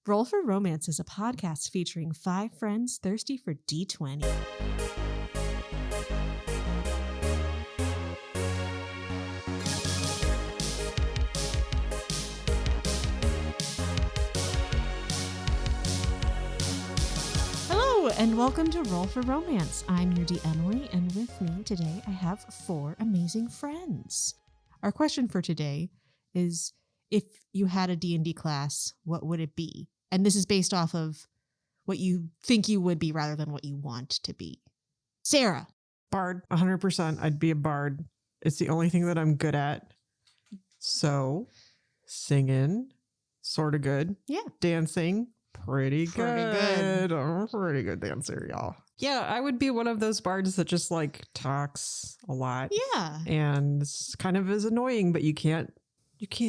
Roll for Romance is a podcast featuring 5 friends thirsty for D20. Hello, and welcome to Roll for Romance. I'm your D, Emily, and with me today I have 4 amazing friends. Our question for today is, if you had a D&D class, what would it be? And this is based off of what you think you would be rather than what you want to be. Sarah. Bard, 100%. I'd be a bard. It's the only thing that I'm good at. So, singing, sort of good. Yeah. Dancing, pretty good. I'm a pretty good dancer, y'all. Yeah, I would be one of those bards that just like talks a lot. Yeah. And kind of is annoying, but you can't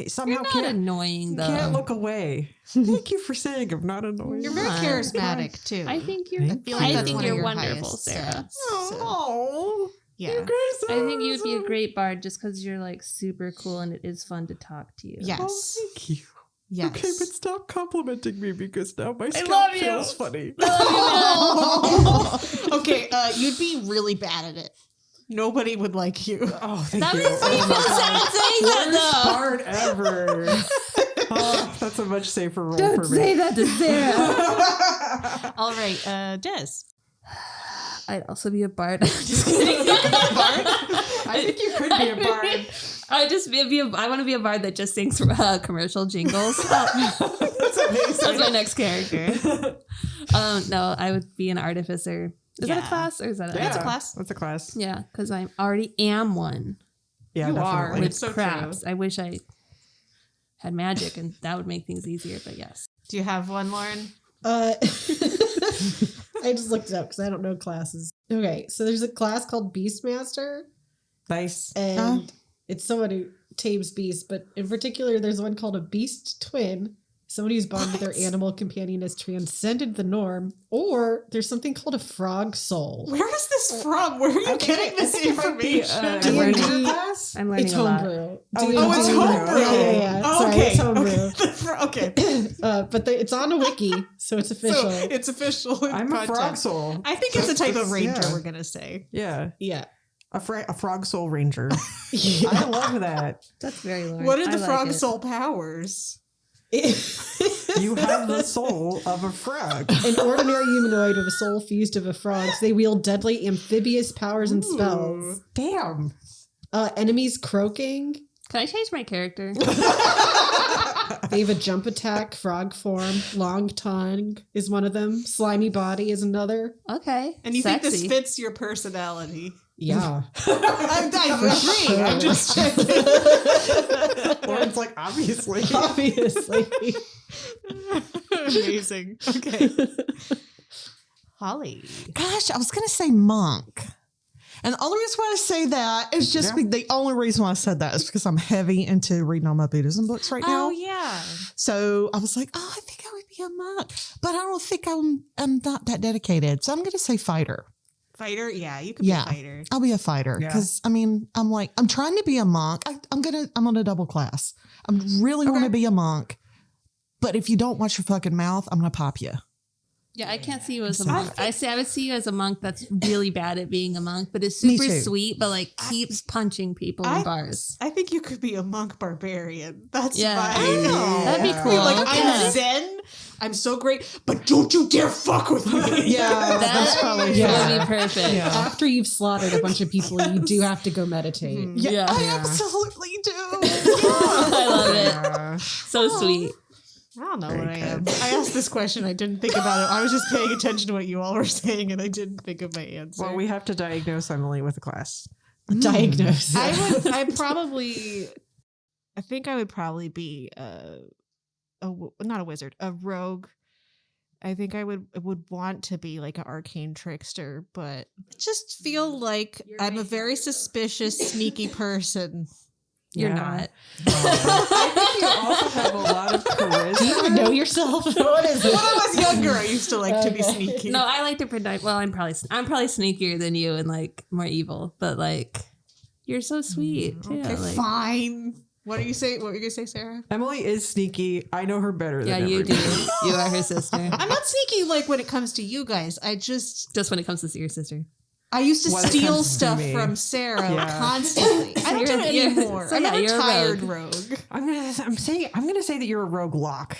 somehow You're not annoying though. You can't look away. Thank you for saying I'm not annoying. You're very charismatic too. I think you're Thank I I feel like think that's you're one of your wonderful, highest Sarah. strengths, so, Oh, yeah. you guys I think you'd be a awesome. great bard just because you're like super cool and it is fun to talk to you. Yes. Oh, thank you. Yes. Okay, but stop complimenting me because now my scalp love you. feels funny. Okay, you'd be really bad at it. Nobody would like you. Oh, thank That you. makes me feel sad saying that Worst though. part ever. Oh, that's a much safer role Don't for say me. that to Sarah. All right, Des. I'd also be a bard. Just kidding. I think you could be a bard. I want to be a bard that just sings commercial jingles. That's amazing. That's my next character. No, I would be an artificer. Is that Yeah. a class or is that It's a class. That's a class. Yeah, because I already am one Yeah, You definitely. are. with It's so crafts. I wish I had magic and that would make things easier, but yes. Do you have one, Lauren? I just looked it up because I don't know classes. Okay, so there's a class called Beastmaster, Nice. and it's someone who tames beasts, but in particular, there's one called a Beast Twin. Somebody who's bonded with their animal companion has transcended the norm, or there's something called a frog soul. Where is this from? Where are you getting this information? I'm learning. D&D class? I'm learning It's a lot. homebrew. Oh, D&D. it's homebrew. Yeah. Oh, Sorry, okay. it's homebrew. Okay. But it's on a wiki, so it's official. So it's official. I'm a content. frog soul. I think it's a type of ranger yeah. we're going to say. Yeah. Yeah. A frog soul ranger. I love that. That's very Lauren. What are I the like frog it. soul powers? You have the soul of a frog. An ordinary humanoid with a soul fused of a frog. They wield deadly amphibious powers and spells. Damn. Enemies croaking. Can I change my character? They have a jump attack, frog form, long tongue is one of them. Slimy body is another. Okay. And you think this Sexy. fits your personality? Yeah. I agree. sure. I'm just checking. Lauren's like, obviously. Obviously. Amazing. Okay. Holly. Gosh, I was going to say monk. And the only reason why I say that is just the only reason why I said that is because I'm heavy into reading all my Buddhism books right now. Oh, yeah. So I was like, oh, I think I would be a monk, but I don't think I'm not that dedicated. So I'm going to say fighter. Fighter? Yeah, you could be a fighter. I'll be a fighter because I'm trying to be a monk. I'm on a double class. I really want to be a monk, but if you don't watch your fucking mouth, I'm going to pop you. Yeah, I can't see you as a monk. I would see you as a monk that's really bad at being a monk, but is super too. sweet, but like keeps punching people in bars. I think you could be a monk barbarian. That's Yeah. fine. That'd be cool. You're like, Yeah. I'm Zen. I'm so great, but don't you dare fuck with me. Yeah. That probably would fair. be perfect. Yeah. After you've slaughtered a bunch of people, you do have to go meditate. Yeah. I Yeah. absolutely do. I love it. Yeah. So sweet. I don't know Very what I am. good. I asked this question. I didn't think about it. I was just paying attention to what you all were saying, and I didn't think of my answer. Well, we have to diagnose Emily with a class. Diagnosis. I think I would probably be not a wizard, a rogue. I think I would want to be like an arcane trickster, but I just feel like I'm a very suspicious, sneaky person. You're Yeah. not. I think you also have a lot of charisma. Do you even know yourself? What is When it? I was younger, I used to like to be Okay. sneaky. No, I like to pretend. Well, I'm probably sneakier than you and like more evil, but like you're so sweet too. Okay, Like, fine. What are you saying? What were you gonna say, Sarah? Emily is sneaky. I know her better than Yeah, you everybody. do. You are her sister. I'm not sneaky like when it comes to you guys. Just when it comes to your sister. I used to When it steal comes to stuff me. from Sarah Yeah. constantly. I don't do it anymore. So I'm yeah, a you're a tired rogue. rogue. I'm gonna say that you're a rogue lock.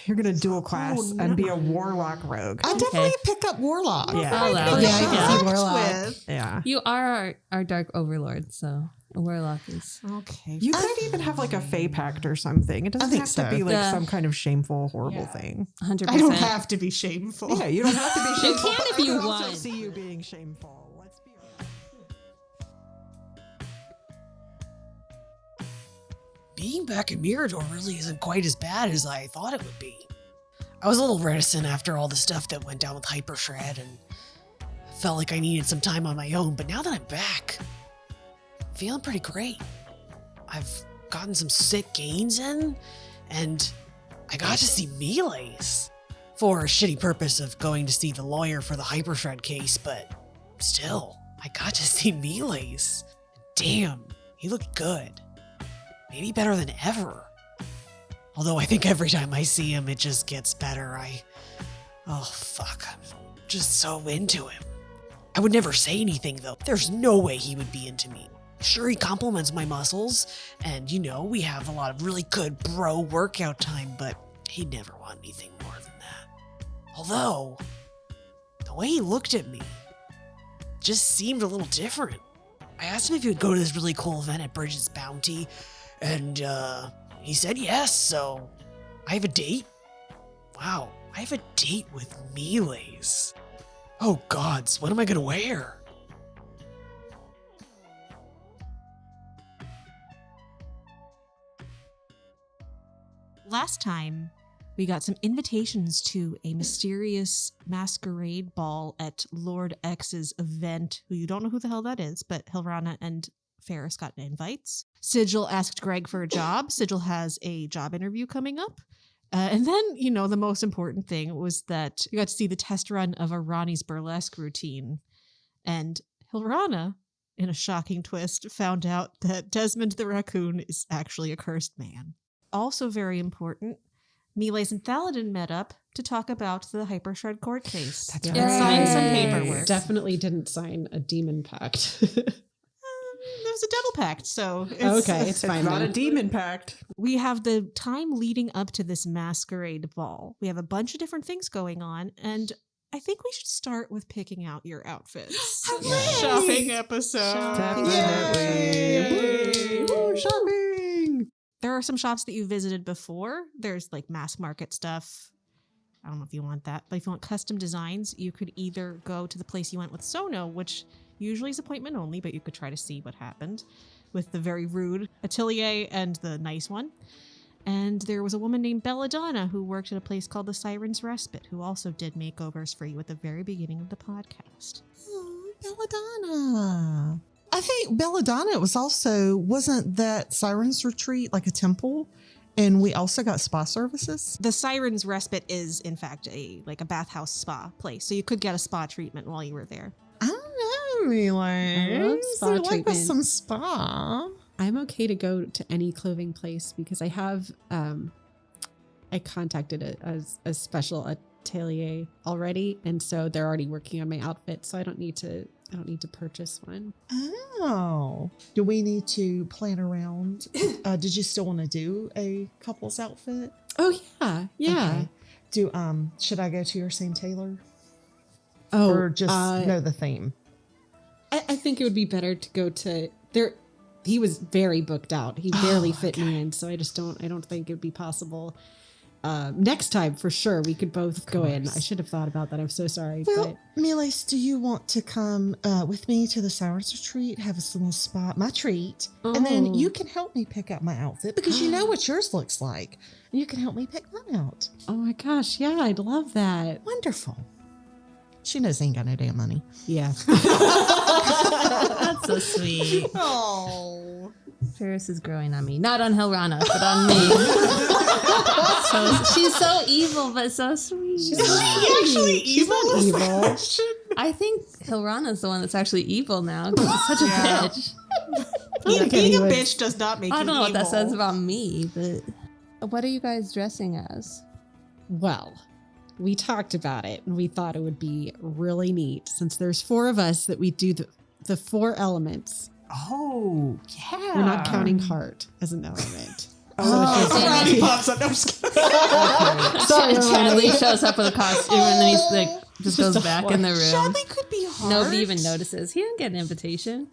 You're gonna dual class and be a warlock rogue. I definitely pick up warlock. Yeah. I'll allow it. Yeah, I can Yeah. see warlock. Yeah. You are our dark overlord, so a warlock is. Okay. You could even have like a Fey pact or something. It doesn't think have so. to be like Yeah. some kind of shameful, horrible Yeah. thing. 100%. I don't have to be shameful. Yeah, you don't have to be shameful. can but if I you could also want. see you being shameful. Let's be honest. Being back in Mirador really isn't quite as bad as I thought it would be. I was a little reticent after all the stuff that went down with Hyper Shred and felt like I needed some time on my own, but now that I'm back, I'm feeling pretty great. I've gotten some sick gains in, and I got to see melees for a shitty purpose of going to see the lawyer for the Hyper Shred case, but still, I got to see melees. Damn, he looked good. Maybe better than ever. Although I think every time I see him, it just gets better. Oh fuck, I'm just so into him. I would never say anything though. There's no way he would be into me. Sure, he compliments my muscles, and you know, we have a lot of really good bro workout time, but he'd never want anything more than that. Although, the way he looked at me just seemed a little different. I asked him if he would go to this really cool event at Bridgit's Bounty, and he said yes, so I have a date? Wow, I have a date with melees. Oh gods, what am I gonna wear? Last time, we got some invitations to a mysterious masquerade ball at Lord X's event, who you don't know who the hell that is, but Hilrana and Faris got invites. Sigil asked Greg for a job. Sigil has a job interview coming up. And then, you know, the most important thing was that you got to see the test run of a Ronnie's burlesque routine. And Hilrana, in a shocking twist, found out that Desmond the raccoon is actually a cursed man. Also very important, Miles and Thaladin met up to talk about the Hyper Shred court case. That's and right. sign some Yay. paperwork. Definitely didn't sign a demon pact. There was a devil pact, so it's, Okay, it's fine Not then. a demon pact. we have the time leading up to this masquerade ball. We have a bunch of different things going on, and I think we should start with picking out your outfits. Hooray! Shopping episode. Definitely. Woo, shopping. There are some shops that you visited before. There's like mass market stuff. I don't know if you want that, but if you want custom designs, you could either go to the place you went with Sono, which usually is appointment only, but you could try to see what happened with the very rude Atelier and the nice one. And there was a woman named Belladonna who worked at a place called the Siren's Respite, who also did makeovers for you at the very beginning of the podcast. Oh, Belladonna. I think Belladonna wasn't that Siren's Retreat like a temple? And we also got spa services? The Siren's Respite is, in fact, a bathhouse spa place, so you could get a spa treatment while you were there. I don't know, really. I love spa like treatment. some spa. I'm okay to go to any clothing place because I have I contacted a special atelier already, and so they're already working on my outfit, so I don't need to purchase one. Oh. Do we need to plan around? Did you still want to do a couple's outfit? Oh yeah. Okay. Should I go to your same tailor? Oh, Or just know the theme? I think it would be better to go to there. He was very booked out. He barely fit me in, so I don't think it would be possible. Next time, for sure, we could both go in. I should have thought about that. I'm so sorry. Well, Miles, do you want to come with me to the Siren's Retreat, have a little spot, my treat, and then Oh. you can help me pick out my outfit because you know what yours looks like. And you can help me pick mine out. Oh my gosh, yeah, I'd love that. Wonderful. She knows I ain't got no damn money. Yeah. That's so sweet. Oh. Faris is growing on me. Not on Hilrana, but on me. She's so evil, but so sweet. She's not evil. I think Hilrana's the one that's actually evil now because she's such a bitch. Being a bitch does not make you I don't know what that evil. says about me, but what are you guys dressing as? Well, we talked about it and we thought it would be really neat since there's 4 of us that we do the 4 elements. Oh, yeah. We're not counting heart as an element. Ronnie pops up. No, I'm just kidding. Sorry, Chadley shows up with a costume and then he's like just goes Just a back in the room. Chadley could be hard. Nobody even notices. He didn't get an invitation.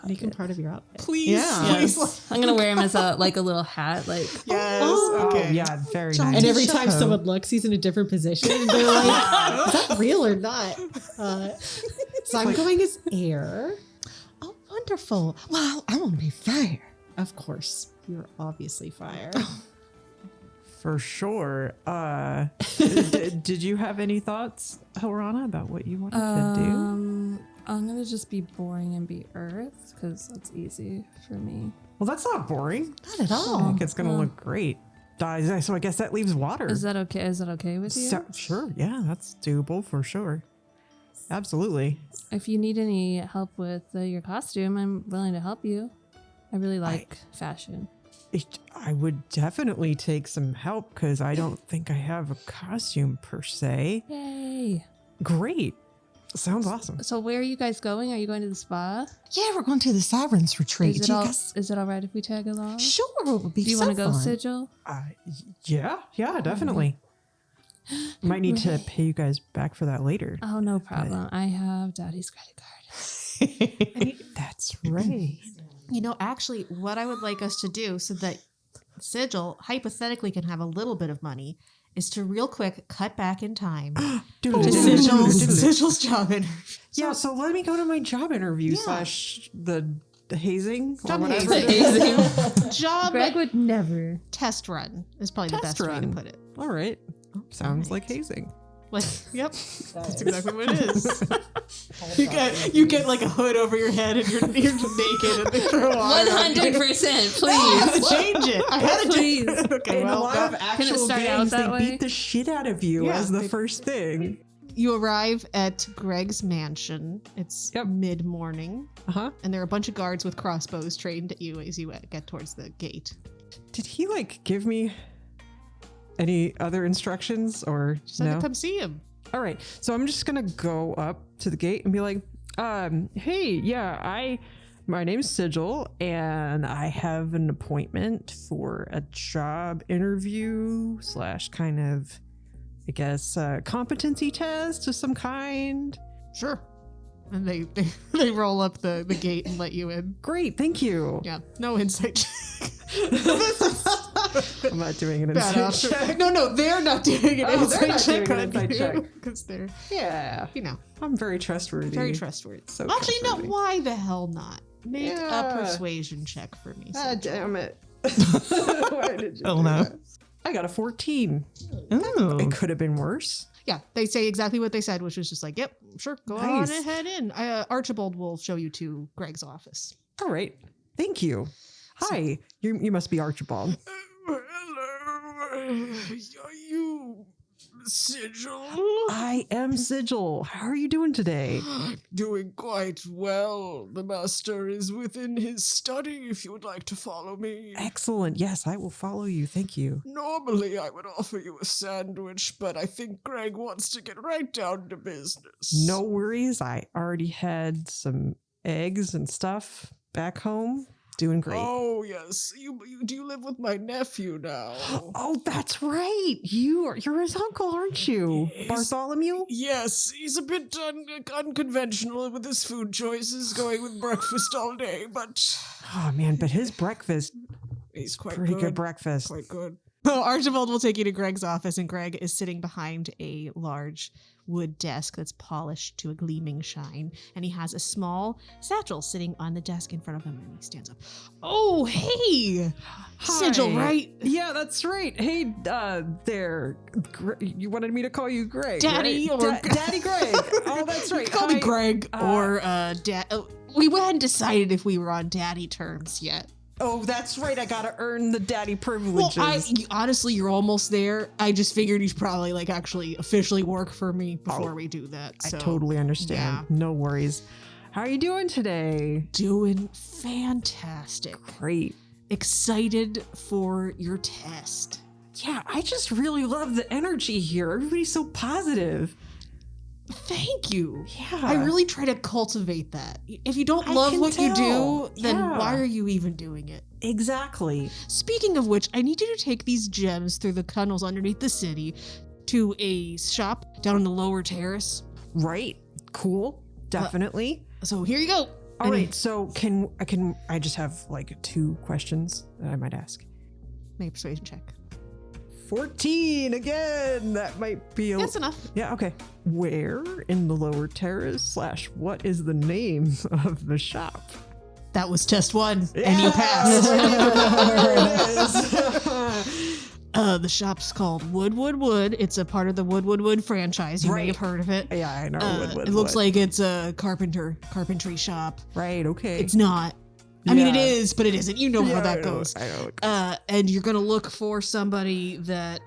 Make him part of your outfit. Please. Yeah. Please. I'm gonna wear him as a little hat. Like Yes. Oh, Okay. yeah, very John- nice. And every time Chapeau. someone looks, he's in a different position. And they're like, is that real or not? So I'm going as air. Oh, wonderful. Well, I want to be fair. Of course, you're obviously fire. For sure. Did you have any thoughts, Hilrana, about what you wanted to do? I'm gonna just be boring and be Earth because that's easy for me. Well, that's not boring. Not at I all. think it's going to look great. So I guess that leaves water. Is that okay? Is that okay with you? Sure. Yeah, that's doable for sure. Absolutely. If you need any help with your costume, I'm willing to help you. I really like fashion. I would definitely take some help because I don't think I have a costume per se. Yay! Great. Sounds awesome. So where are you guys going? Are you going to the spa? Yeah, we're going to the Sirens Retreat. Is You it, guys- is it all right if we tag along? Sure, it would be Do you so want to go, fun. Sigil? Yeah, definitely. Might need to pay you guys back for that later. Oh, no problem. I have Daddy's credit card. That's right. You know, actually, what I would like us to do so that Sigil hypothetically can have a little bit of money is to real quick cut back in time to Sigil's job interview. Yeah, so let me go to my job interview / the hazing. or Job whatever. hazing. Job Greg would never. test run is probably the Test best way to run. put it. All right. Sounds like hazing. Like, yep, that's exactly what it is. you get like a hood over your head and you're naked and they throw on 100%, please. change it. I had to Please. Okay, In a well, lot of actual start out games, they that way? beat the shit out of you Yeah, as the they- first thing. you arrive at Greg's mansion. It's mid-morning, and there are a bunch of guards with crossbows trained at you as you get towards the gate. Did he like give me any other instructions or Just had no? to come see him. All right. So I'm just going to go up to the gate and be like, hey, yeah, my name's Sigil and I have an appointment for a job interview / kind of, I guess, competency test of some kind. Sure. And they roll up the gate and let you in. Great. Thank you. Yeah, no insight check. I'm not doing an Bad insight option. check. No, they're not doing an Oh, they're insight not check doing an on insight you check. because they're, Yeah. you know, I'm very trustworthy. very trustworthy. So Actually, no, trustworthy. why the hell not? Make Yeah. a persuasion check for me. Ah, Sigil. damn it. Why did you Oh, do no. that? I got a 14. Ooh. It could have been worse. Yeah, they say exactly what they said, which was just like, yep, sure, go Nice. on ahead in. Archibald will show you to Greg's office. All right. Thank you. Hi. You must be Archibald. Hello. Are you Sigil? I am Sigil. How are you doing today? Doing quite well. The master is within his study if you would like to follow me. Excellent. Yes, I will follow you. Thank you. Normally I would offer you a sandwich, but I think Greg wants to get right down to business. No worries. I already had some eggs and stuff back home. Doing great. Oh, yes. Do you live with my nephew now? Oh, that's right. You're his uncle, aren't you? Yes. Bartholomew? Yes, he's a bit unconventional with his food choices, going with breakfast all day, but Oh, man, but his breakfast, he's quite pretty good breakfast. Quite good. Well, Archibald will take you to Greg's office, and Greg is sitting behind a large wood desk that's polished to a gleaming shine, and he has a small satchel sitting on the desk in front of him, and he stands up. Oh, hey! Sigil, Hi. right? Yeah, that's right. Hey, there. You wanted me to call you Greg, Daddy right? or- Daddy Greg. Oh, that's right. Call me Hi. Greg or Dad. We hadn't decided if we were on daddy terms yet. Oh, that's right. I gotta earn the daddy Well, privileges. honestly, you're almost there. I just figured you'd probably actually officially work for me before we do that. I So. totally understand. yeah. No worries. How are you doing today? Doing fantastic. Great. Excited for your test. Yeah, I just really love the energy here. Everybody's so positive. Thank you. Yeah. I really try to cultivate that. If you don't I love can what you tell. do, then Yeah. why are you even doing it? Exactly. Speaking of which, I need you to take these gems through the tunnels underneath the city to a shop down on the lower terrace. Right. Cool. Definitely. So here you go. All right. So I just have like 2 questions that I might ask. Make a persuasion check. 14 again. That might be That's enough. Yeah, okay. Where in the lower terrace / what is the name of the shop? That was test 1, and you passed. There it is. The shop's called Wood. It's a part of the Wood franchise. You may Right. have heard of it. Yeah, I know. It looks like it's a carpentry shop. Right, okay. It's not. I mean, it Yeah. is, but it isn't. You know how that I know, goes. I know. And you're gonna look for somebody that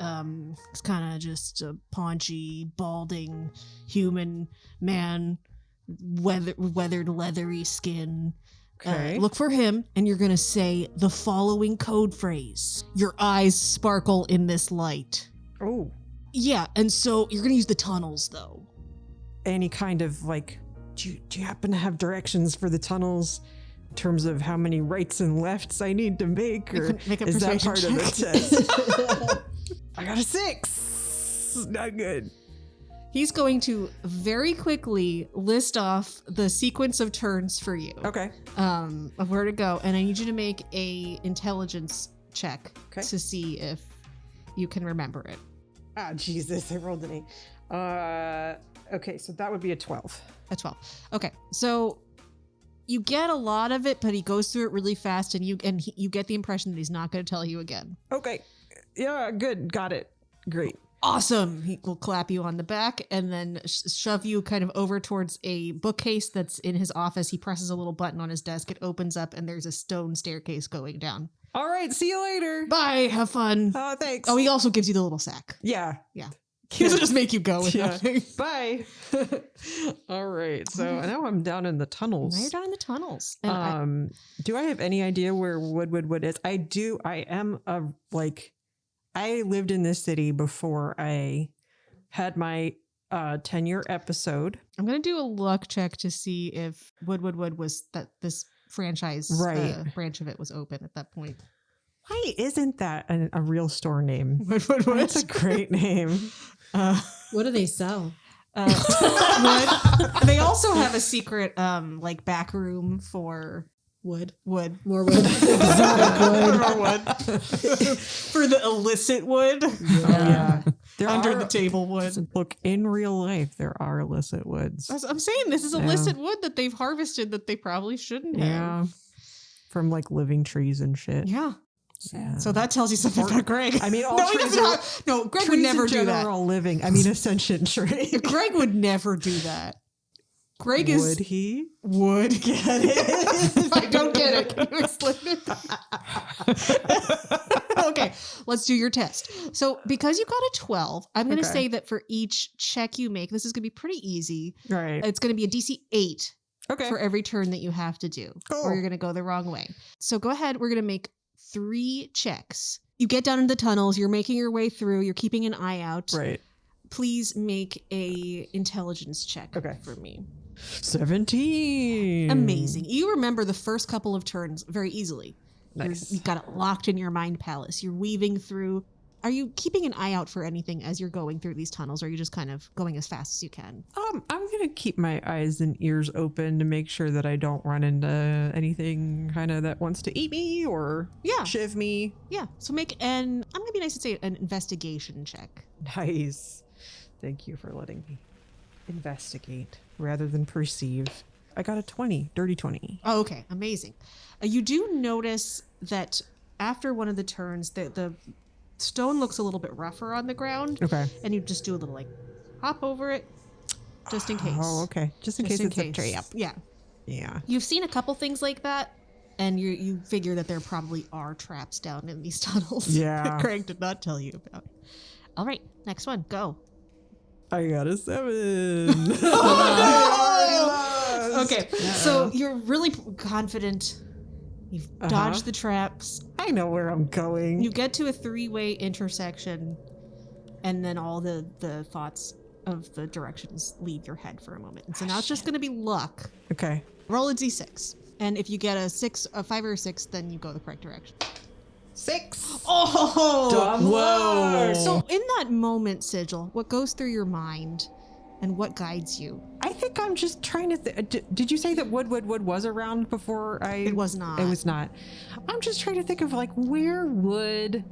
is kind of just a paunchy, balding human man, weathered, leathery skin. Okay. Look for him, and you're gonna say the following code phrase. Your eyes sparkle in this light. Oh, Yeah, and so you're gonna use the tunnels, though. any kind of like, do you happen to have directions for the tunnels in terms of how many rights and lefts I need to make? Or Make a is that persuasion part of the test? I got a 6. Not good. He's going to very quickly list off the sequence of turns for you. Okay. Of where to go, and I need you to make a intelligence check Okay. to see if you can remember it. Ah, Jesus, I rolled an 8. Okay, so that would be a 12. A 12. Okay, so you get a lot of it, but he goes through it really fast, and you get the impression that he's not going to tell you again. Okay. Yeah, good. Got it. Great. Awesome. He will clap you on the back and then shove you kind of over towards a bookcase that's in his office. He presses a little button on his desk. It opens up, and there's a stone staircase going down. All right, see you later. Bye. Have fun. Oh, thanks. Oh, he also gives you the little sack. Yeah. Yeah. He doesn't just make you go with Yeah. nothing. Bye. All right. So now I'm down in the tunnels. Now you're down in the tunnels. And Do I have any idea where Wood is? I do. I am I lived in this city before I had my 10-year episode. I'm going to do a luck check to see if Wood was that this franchise Right. branch of it was open at that point. Why isn't that a real store name? Wood. That's a great name. What do they sell? Wood. They also have a secret back room for Wood. wood. More wood. Exotic wood. More wood. For the illicit wood. Yeah. There Under are- the table wood. Look, in real life, there are illicit woods. I'm saying this is illicit wood that they've harvested that they probably shouldn't have. Yeah. From like living trees and shit. Yeah. Yeah. So that tells you something about Greg. I mean, all no, he trees doesn't are- have, no, Greg would trees never in do that. general living. I mean, a sentient tree. Greg would never do that. Greg Would he? would get it. If I don't get it, can you explain it? Okay, let's do your test. So because you got a 12, I'm going to Okay. say that for each check you make, this is going to be pretty easy. Right. It's going to be a DC 8 Okay. for every turn that you have to do, Cool. or you're going to go the wrong way. So go ahead. We're going to make 3 checks. You get down into the tunnels. You're making your way through. You're keeping an eye out. Right. Please make a intelligence check Okay. for me. 17. Amazing. You remember the first couple of turns very easily. Nice. You've got it locked in your mind palace. You're weaving through. Are you keeping an eye out for anything as you're going through these tunnels, or are you just kind of going as fast as you can? I'm gonna keep my eyes and ears open to make sure that I don't run into anything kind of that wants to eat me or Yeah. shiv me. Yeah. So make I'm going to be nice and say an investigation check. Nice. Thank you for letting me investigate rather than perceive. I got a 20, dirty 20. Oh, okay. Amazing. You do notice that after one of the turns, the stone looks a little bit rougher on the ground. Okay. And you just do a little hop over it just in case. Oh, okay. Just in case it's a trap. Yeah. Yeah. You've seen a couple things like that, and you figure that there probably are traps down in these tunnels. Yeah. that Craig did not tell you about. All right, next one, go. I got a 7. Okay, so you're really confident. You've dodged the traps. I know where I'm going. You get to a 3-way intersection, and then all the thoughts of the directions leave your head for a moment. And so now it's just going to be luck. Okay. Roll a d6. And if you get a 5 or a 6, then you go the correct direction. 6. Oh! Dumb luck. So in that moment, Sigil, what goes through your mind and what guides you? I think I'm just trying to did you say that wood was around before I It was not. It was not. I'm just trying to think of like where would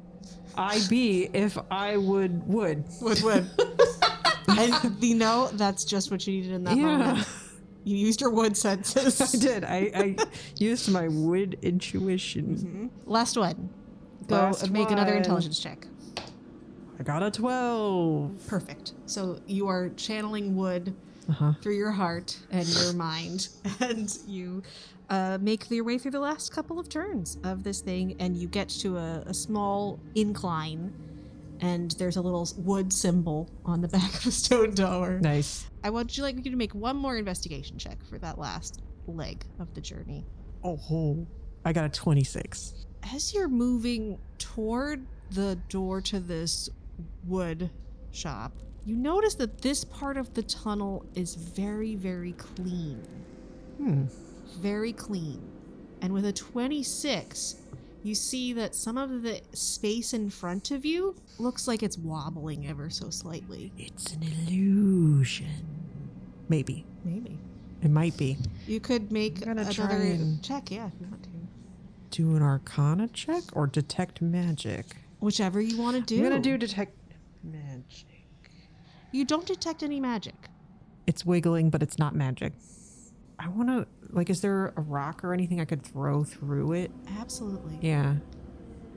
I be if I would. Wood. And you know, that's just what you needed in that moment. You used your wood senses. I did. I used my wood intuition. Last one. Go and make another intelligence check. I got a 12. Perfect. So you are channeling wood through your heart and your mind, and you make your way through the last couple of turns of this thing, and you get to a small incline, and there's a little wood symbol on the back of a stone door. Nice. I want you to make one more investigation check for that last leg of the journey. Oh, I got a 26. As you're moving toward the door to this wood shop, you notice that this part of the tunnel is very, very clean. Very clean. And with a 26, you see that some of the space in front of you looks like it's wobbling ever so slightly. It's an illusion. Maybe. It might be. You could make I'm gonna another try and- check, yeah, if you want to. Do an arcana check or detect magic? Whichever you want to do. I'm going to do detect magic. You don't detect any magic. It's wiggling, but it's not magic. I want to, like, is there a rock or anything I could throw through it? Absolutely. Yeah. I'm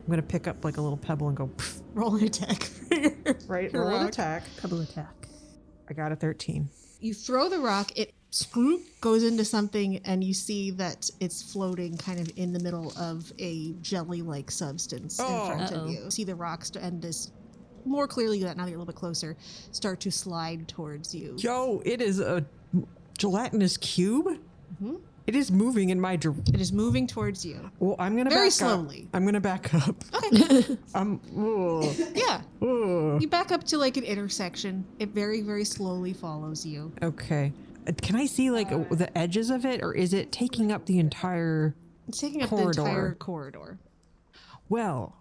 going to pick up, like, a little pebble and go, pff. Roll an attack. Right, Your roll an rock. attack. Pebble attack. I got a 13. You throw the rock, it goes into something, and you see that it's floating kind of in the middle of a jelly-like substance in front of you. See the rocks and this more clearly that now that you're a little bit closer start to slide towards you. Yo, it is a gelatinous cube. Mm-hmm. It is moving in my direction. It is moving towards you. Well, I'm gonna Very back slowly. Up. I'm gonna back up. Okay. Yeah. Ooh. You back up to like an intersection. It very, very slowly follows you. Okay. Can I see like the edges of it, or is it taking up the entire It's taking up corridor? the entire corridor. Well,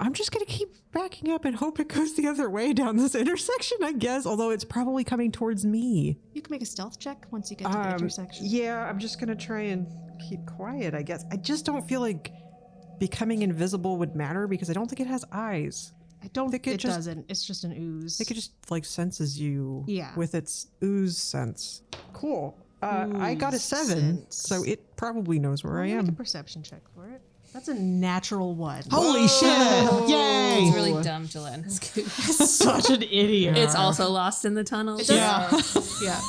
I'm just gonna keep backing up and hope it goes the other way down this intersection, I guess. Although it's probably coming towards me. You can make a stealth check once you get to the intersection. Yeah, I'm just gonna try and keep quiet, I guess. I just don't feel like becoming invisible would matter because I don't think it has eyes. I don't think it just doesn't. It's just an ooze. I think it just like senses you. Yeah. With its ooze sense. Cool. I got a Ooze 7, sense. so it probably knows where I Make a am. perception check for it. That's a natural 1. Holy shit! Yay! It's really dumb, gelatinous cube. Such an idiot. It's also lost in the tunnel. Yeah. Yeah.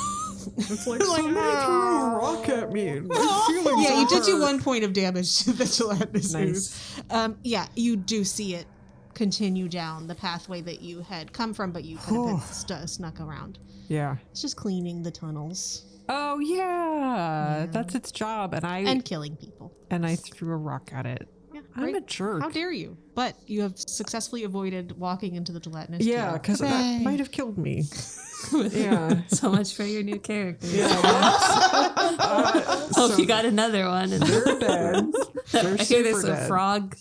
It's like somebody threw a rock at me. And my feelings Yeah, you are did do hurt. 1 point of damage to the gelatinous Nice. ooze. Yeah, you do see it continue down the pathway that you had come from, but you could have been snuck around. Yeah. It's just cleaning the tunnels Oh yeah, that's its job, and and killing people. I threw a rock at it. Yeah, I'm great. a jerk. How dare you? But you have successfully avoided walking into the gelatinous Yeah, cube. because that Hooray. might have killed me. Yeah. So much for your new character. Yeah. Hope you got another one. And They're dead. They're I hear there's super a dead. frog.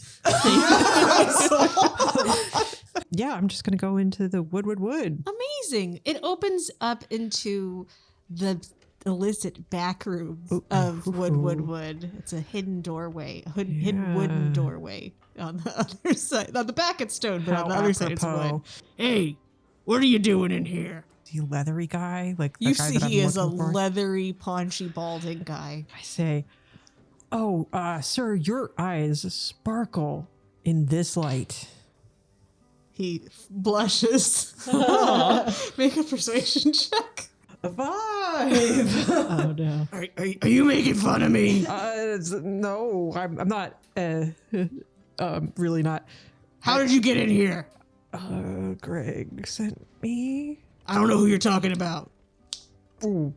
Yeah, I'm just gonna go into the wood. Amazing. It opens up into the illicit back rooms of wood. It's a hidden doorway, hidden wooden doorway on the other side. On the back it's stone, but on the other side it's wood. Hey, what are you doing in here? The leathery guy, like the You guy see that I'm he is a looking for. leathery, paunchy, balding guy. I say, "Oh, sir, your eyes sparkle in this light." He blushes. Make a persuasion check. A 5. Oh no. Are you making fun of me? No, I'm not. Really not. How did you get in here? Greg sent me. I don't know who you're talking about. Ooh.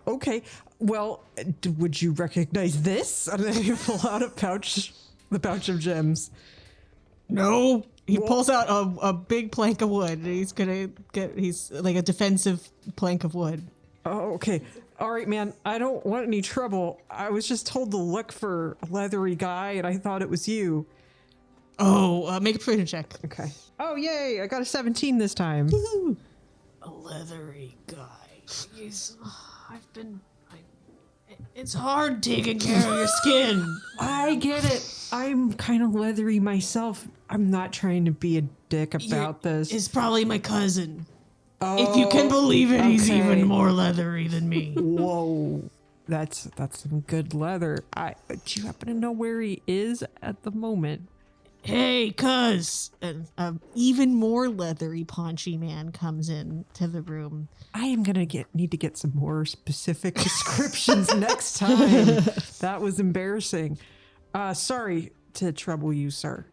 Okay. Well, would you recognize this? And then you pull out the pouch of gems. No. He pulls out a big plank of wood. And he's like a defensive plank of wood. Oh, okay. All right, man. I don't want any trouble. I was just told to look for a leathery guy, and I thought it was you. Oh, make a persuasion check. Okay. Oh, yay. I got a 17 this time. A leathery guy. Jeez. It's hard taking care of your skin. I get it. I'm kind of leathery myself. I'm not trying to be a dick about this. It's probably my cousin. Oh, If you can believe it, he's okay. even more leathery than me. Whoa. That's some good leather. Do you happen to know where he is at the moment? Hey, cuz. And even more leathery, paunchy man comes in to the room. I am gonna need to get some more specific descriptions next time. That was embarrassing. Sorry to trouble you, sir.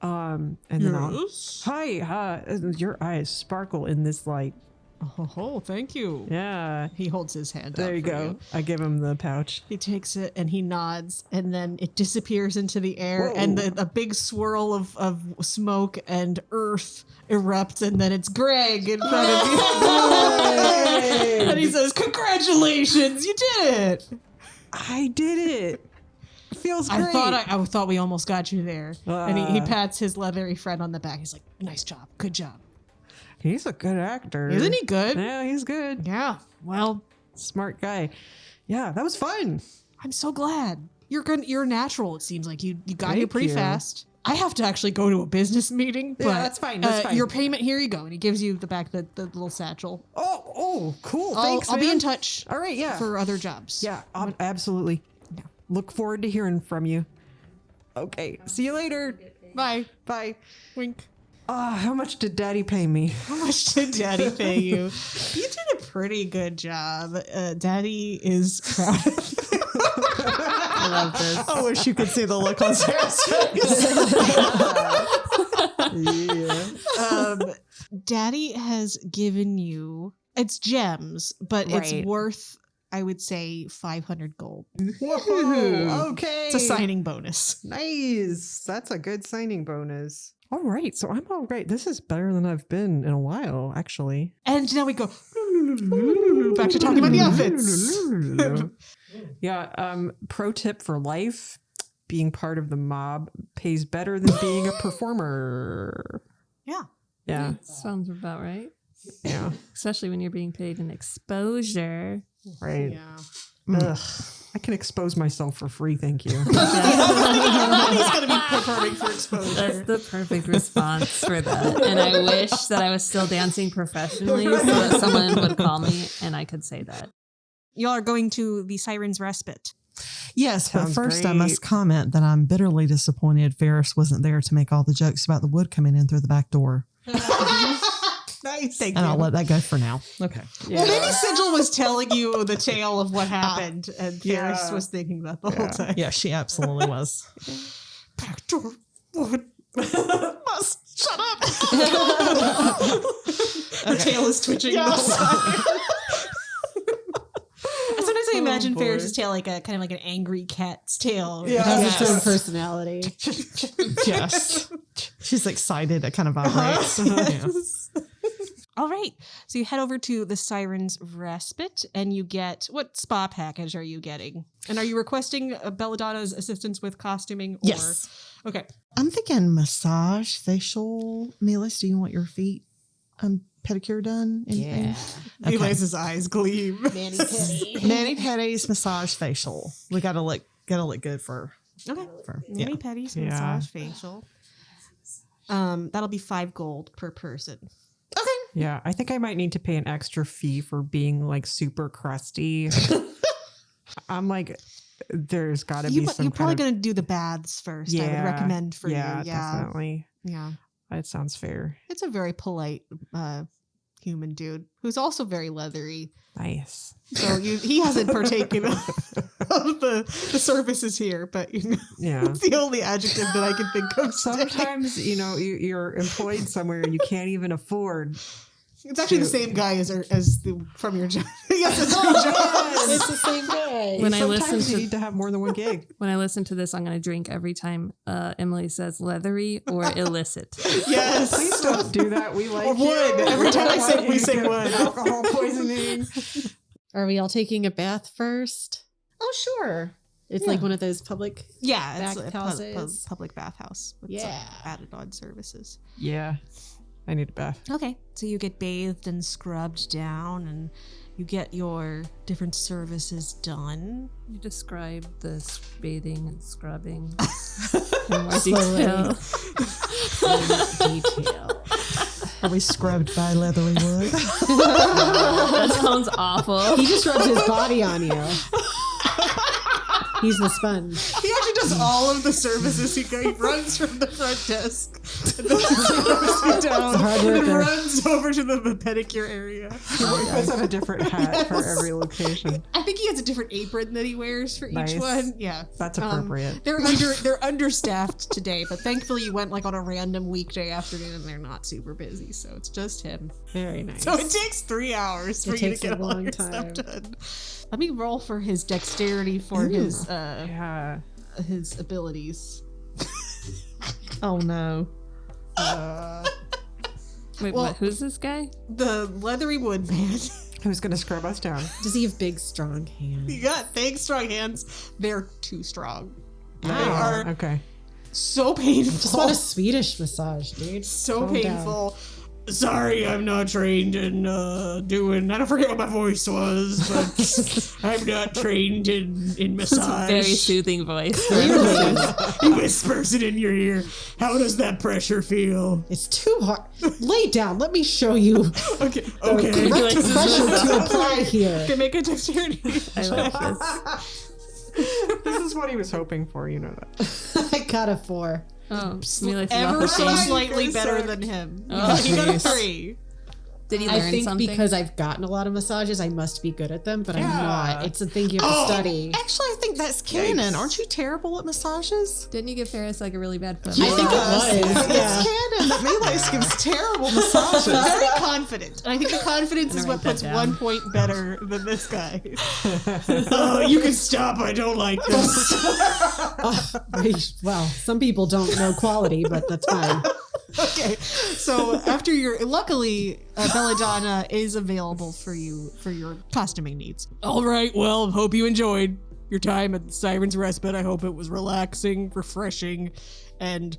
And then hi, your eyes sparkle in this light. Oh, thank you. Yeah. He holds his hand There out you for go. you. I give him the pouch. He takes it and he nods, and then it disappears into the air, Whoa. and a big swirl of smoke and earth erupts, and then it's Greg in front of you. And he says, "Congratulations, you did it!" I did it. It feels great. I thought we almost got you there. And he pats his leathery friend on the back. He's like, "Nice job, good job." He's a good actor. Isn't he good? Yeah, he's good. Yeah. Well, Smart guy. Yeah, that was fun. I'm so glad. You're natural. It seems like you got here Thank pretty you. fast. I have to actually go to a business meeting, but that's fine, that's fine. Your payment, here you go, and he gives you the little satchel. Oh, cool. Thanks, I'll be man. in touch. All right, yeah. For other jobs. Yeah, absolutely. Yeah. Look forward to hearing from you. Okay, see you later. Bye. Bye. Wink. How much did Daddy pay me? How much did Daddy pay you? You did a pretty good job. Daddy is proud of you. I love this. I wish you could see the look on Sarah's face. Daddy has given you, it's gems, but Right. it's worth, I would say, 500 gold. Whoa, okay. It's a signing bonus. Nice. That's a good signing bonus. All right, so I'm all right. This is better than I've been in a while, actually. And now we go back to talking about the outfits. Yeah, pro tip for life, being part of the mob pays better than being a performer. Yeah. Yeah, Sounds about right. yeah, Especially when you're being paid in exposure. right. Yeah. Ugh, I can expose myself for free, thank you. He's going to be performing for exposure. That's the perfect response for that. And I wish that I was still dancing professionally so that someone would call me and I could say that. Y'all are going to the Siren's Respite. Yes, but Sounds first I great. must comment that I'm bitterly disappointed Faris wasn't there to make all the jokes about the wood coming in through the back door. Nice. Thank And you. I'll let that go for now. Okay. Well, maybe Sigil was telling you the tale of what happened, and Faris Yeah. was thinking that the whole time. Yeah, she absolutely was. Back door. What? Must shut up. The tail is twitching the whole time. Sometimes I imagine boy. Faris's tail like a kind of like an angry cat's tail. It has Yes. its own personality. Yes. She's excited. It kind of vibrates. Yeah. All right. So you head over to the Siren's Respite and you get, what spa package are you getting? And are you requesting Belladonna's assistance with costuming? Or? Yes. Okay. I'm thinking massage, facial. Melis, do you want your feet pedicure done? Anything? Okay. Eliza's eyes gleam. Manny Petty. Mani pedis, massage, facial. We gotta look good for. Okay. Yeah. Mani pedis, Yeah. massage, facial. That'll be 5 gold per person. Okay. Yeah, I think I might need to pay an extra fee for being like super crusty. I'm like, there's got to be some You're probably kind going to do the baths first. I would Yeah, recommend for yeah, you. Yeah. definitely. Yeah. That sounds fair. It's a very polite human dude who's also very leathery. Nice. So he hasn't partaken of the services here, but you know, Yeah. it's the only adjective that I can think of. today. Sometimes, you're employed somewhere you can't even afford. It's actually the same guy as from your job. Yes, it's true. It's the same guy. When I Sometimes listen you to need to have more than one gig. when I listen to this, I'm going to drink every time Emily says leathery or illicit. Yes. Please don't do that. We like Or wood. you. Every time I don't say want we you to say get wood. Alcohol poisoning. Are we all taking a bath first? Oh, sure. It's Yeah. like one of those public. Yeah, it's a Bathhouses. public bathhouse with some Yeah. added on services. Yeah. I need a bath. Okay, so you get bathed and scrubbed down, and you get your different services done. You describe this bathing and scrubbing in more Slowly. detail. Detail. Are we scrubbed by leathery wood? That sounds awful. He just rubs his body on you. He's the sponge. He actually does all of the services. He runs from the front desk and then goes down hard and worker. runs over to the pedicure area. He puts on a different hat for every location. I think he has a different apron that he wears for Nice. each one. Yeah, That's appropriate. They're understaffed today, but thankfully you went like on a random weekday afternoon and they're not super busy, so it's just him. Very nice. So it takes 3 hours for you to takes a get all long your time. stuff done. Let me roll for his dexterity for his Yeah. his abilities. Oh, no. Wait, Well- what? Who's this guy? The leathery wood man. Who's going to scrub us down? Does he have big, strong hands? You got big, strong hands. They're too strong. They Oh, are okay. so painful. Just want a Swedish massage, dude. So Calm down. painful. Sorry, I'm not trained in doing. I don't forget what my voice was, but I'm not trained in massage. Very soothing voice. He whispers it in your ear. How does that pressure feel? It's too hard. Lay down. Let me show you Okay, the okay. correct pressure to apply here. Okay, make a dexterity. I like this. This is what he was hoping for, you know that. I got a 4. Oh, Mila's Ever not so the same. slightly better than him. You got a jeez. 3. Did he I learn think something? because I've gotten a lot of massages, I must be good at them, but I'm not. It's a thing you have to study. Actually, I think that's canon. Aren't you terrible at massages? Didn't you give Faris like a really bad foot? I think it was. It's Yeah. canon that Miles gives terrible massages. Very confident. And I think the confidence is I'm what gonna write puts that 1 down. point better than this guy. Oh, you can stop. I don't like this. Well, some people don't know quality, but that's fine. Okay, so after your luckily Belladonna is available for you for your costuming needs. All right, well, hope you enjoyed your time at Siren's Respite. I hope it was relaxing, refreshing, and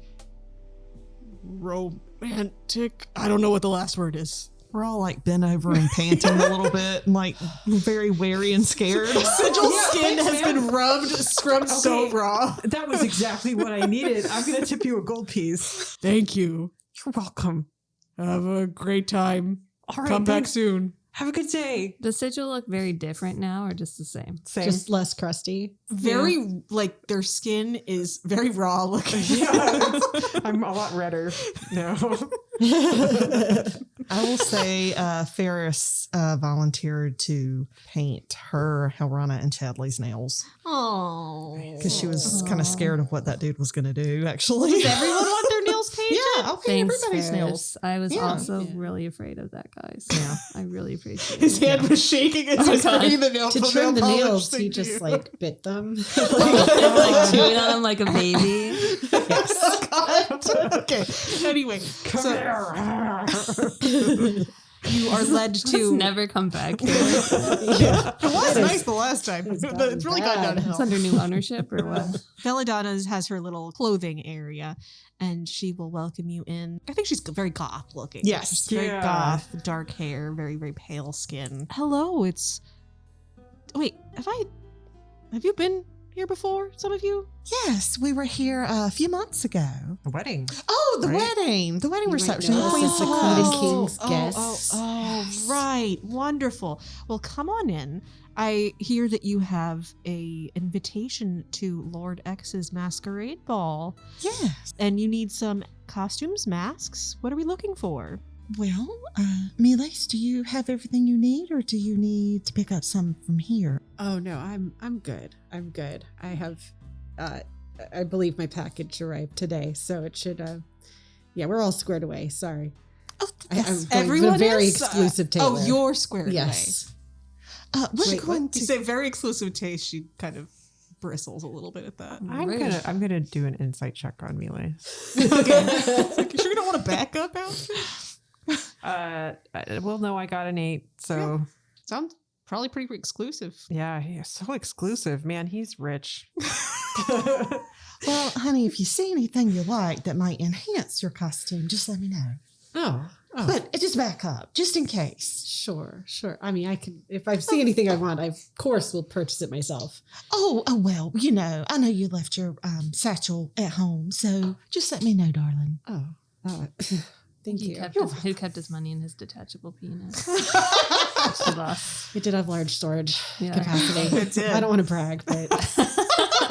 romantic. I don't know what the last word is. We're all like bent over and panting a little bit, and like very wary and scared. Sigil's skin has been rubbed, scrubbed so raw. That was exactly what I needed. I'm going to tip you a gold piece. Thank you. You're welcome. Have a great time. All right. Come back thanks. soon. Have a good day. Does Sigil look very different now or just the same? Same. Just less crusty. Very, like, their skin is very raw looking. Yeah, I'm a lot redder now. I will say Faris volunteered to paint her, Hilrana, and Chadley's nails Oh. because she was kind of scared of what that dude was going to do, actually. Does everyone want their nails painted? Yeah, I'll paint Thanks, everybody's Faris. nails. I was Yeah. also really afraid of that guy. So Yeah. I really appreciate His it. hand was shaking as he was God. putting the nail To trim the polish nails, thing he to just you. like bit them. Like chewing on him like a baby. Oh, God. Okay. Anyway, so you are led Let's to. never come back here. It was nice the last time, but it's really gone bad. It's downhill. under new ownership or what? Belladonna has her little clothing area, and she will welcome you in. I think she's very goth looking. Yes. She's very Yeah. goth, dark hair, very, very pale skin. Hello, it's. Wait, have you been here before? Some of you? Yes, we were here a few months ago. The wedding. Oh, the Right. wedding. The wedding You might reception. know The us Queen's as the Palace. Queen and King's guests. Oh, right. Wonderful. Well, come on in. I hear that you have a invitation to Lord X's masquerade ball, Yes. and you need some costumes, masks. What are we looking for? Well, Miles, do you have everything you need, or do you need to pick up some from here? Oh no, I'm good. I'm good. I have I believe my package arrived today, so it should yeah, we're all squared away. Sorry. Oh, I'm yes. going to a very exclusive tailor. Oh, you're squared Yes. We're Wait, going what? to. You say very exclusive taste. She kind of bristles a little bit at that. I'm gonna do an insight check on Melee. Okay. It's like, you sure you don't want a backup outfit? Well, no, I got an 8, so Sounds probably pretty exclusive. yeah, he's so exclusive, man. He's rich. Well, honey, if you see anything you like that might enhance your costume, just let me know. Oh. But just back up, just in case. Sure. I mean, I can, if I see anything I want, I of course will purchase it myself. Oh, well, I know you left your satchel at home, so just let me know, darling. Oh. Thank you. Who kept his money in his detachable penis? The boss. It did have large storage Yeah. capacity. It did. I don't want to brag, but it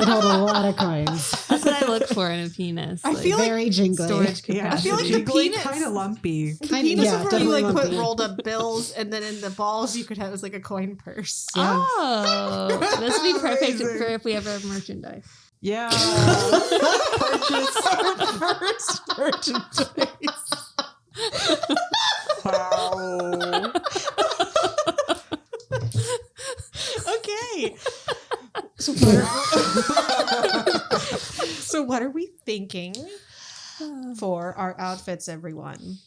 held a lot of coins. That's what I look for in a penis. I feel like Very jingly. storage capacity. Yeah, I feel like the penis- kind of lumpy. The penis yeah, is where you definitely like put lumpy. rolled up bills, and then in the balls you could have as like a coin purse. Oh, this would be perfect Amazing. for if we ever have merchandise. Yeah. First merchandise. Wow. Okay. So what are we thinking for our outfits, everyone?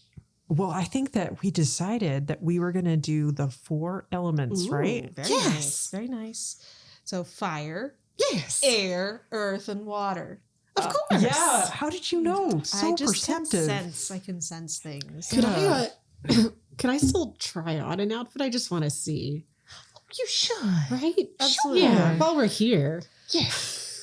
Well, I think that we decided that we were gonna do the 4 elements, Ooh, right? Very Yes. nice. Very nice. So fire, Yes. air, earth, and water. Of course. Yeah. How did you know? So I just can perceptive. sense. I can sense things. Could can I still try on an outfit? I just want to see. You should. Right? Absolutely. Yeah. While we're here. Yeah.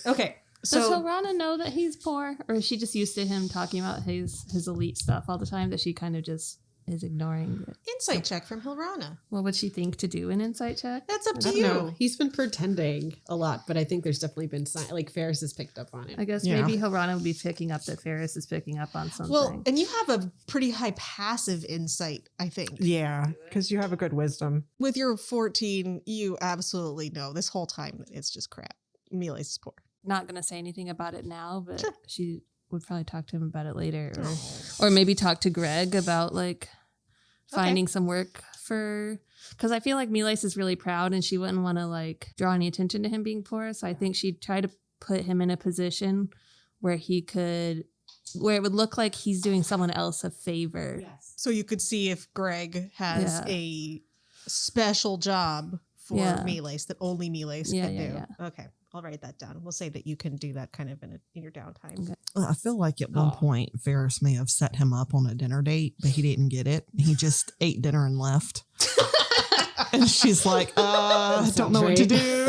Okay. Does So Hilrana know that he's poor, or is she just used to him talking about his elite stuff all the time that she kind of just is ignoring it? insight check from Hilrana. What would she think to do an insight check? That's up I to don't you. know. He's been pretending a lot, but I think there's definitely been like Faris has picked up on it. I guess Yeah. maybe Hilrana would be picking up that Faris is picking up on something. Well, and you have a pretty high passive insight, I think. Yeah, because you have a good wisdom. With your 14, you absolutely know this whole time that it's just crap. Melee's is poor. not going to say anything about it now, but Sure. she would probably talk to him about it later, or maybe talk to Greg about like finding some work for, because I feel like Miles is really proud and she wouldn't want to like draw any attention to him being poor. So I think she'd try to put him in a position where he could, where it would look like he's doing someone else a favor. So you could see if Greg has Yeah. a special job for Yeah. Melees that only Melees Yeah, can yeah, do. yeah. Okay, I'll write that down. We'll say that you can do that kind of in your downtime. Okay. Well, I feel like at one point Faris may have set him up on a dinner date, but he didn't get it. He just ate dinner and left. And she's like, I don't know what to do.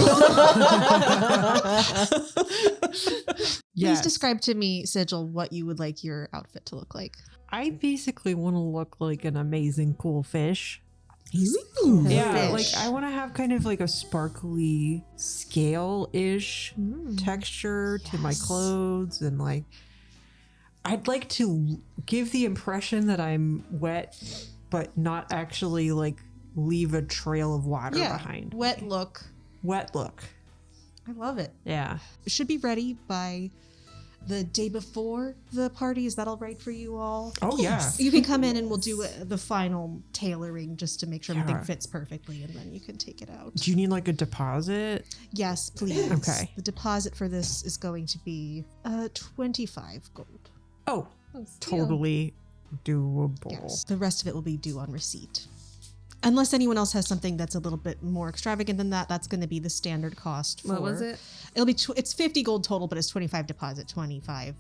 Please describe to me, Sigil, what you would like your outfit to look like. I basically want to look like an amazing cool fish. Ooh. Yeah, Fish. like I want to have kind of like a sparkly scale-ish texture to my clothes, and like I'd like to give the impression that I'm wet, but not actually like leave a trail of water behind. Wet look. Wet look. I love it. Yeah. It should be ready by the day before the party. Is that all right for you all? Oh yeah. You can come in and we'll do the final tailoring just to make sure everything Yeah. fits perfectly, and then you can take it out. Do you need like a deposit? Yes, please. Okay. The deposit for this is going to be 25 gold. Oh, totally doable. Yes. The rest of it will be due on receipt. Unless anyone else has something that's a little bit more extravagant than that, that's going to be the standard cost. What was it? It'll be it's 50 gold total, but it's 25 deposit, 25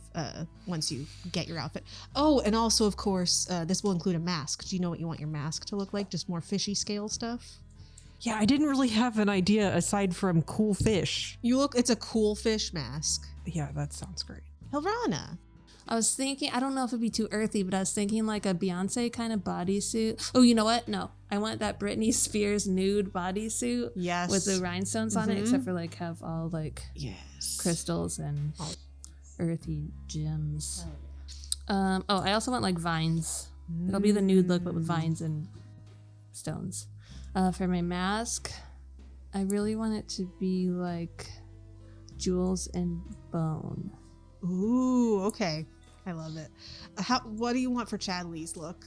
once you get your outfit. Oh, and also of course, this will include a mask. Do you know what you want your mask to look like? Just more fishy scale stuff? Yeah, I didn't really have an idea aside from cool fish. It's a cool fish mask. Yeah, that sounds great. Hilrana. I was thinking, I don't know if it'd be too earthy, but I was thinking like a Beyonce kind of bodysuit. Oh, you know what? No, I want that Britney Spears nude bodysuit. Yes. With the rhinestones on it, except for like have all like Yes. crystals and earthy gems. I also want like vines. It'll be the nude look, but with vines and stones. For my mask, I really want it to be like jewels and bone. Ooh, okay. I love it. What do you want for Chadley's look?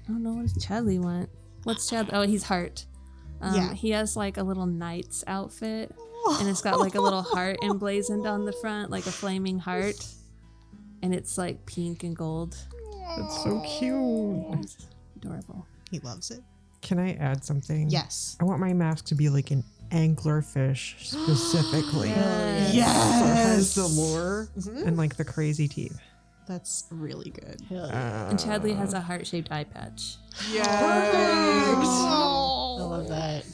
I don't know, what does Chadley want? What's Chad? Oh, he's heart. Yeah. He has like a little knight's outfit, and it's got like a little heart emblazoned on the front, like a flaming heart, and it's like pink and gold. That's so cute. It's adorable. He loves it. Can I add something? Yes. I want my mask to be like an anglerfish specifically. Yes. So it has the lure and like the crazy teeth. That's really good. And Chadley has a heart-shaped eye patch. I love that.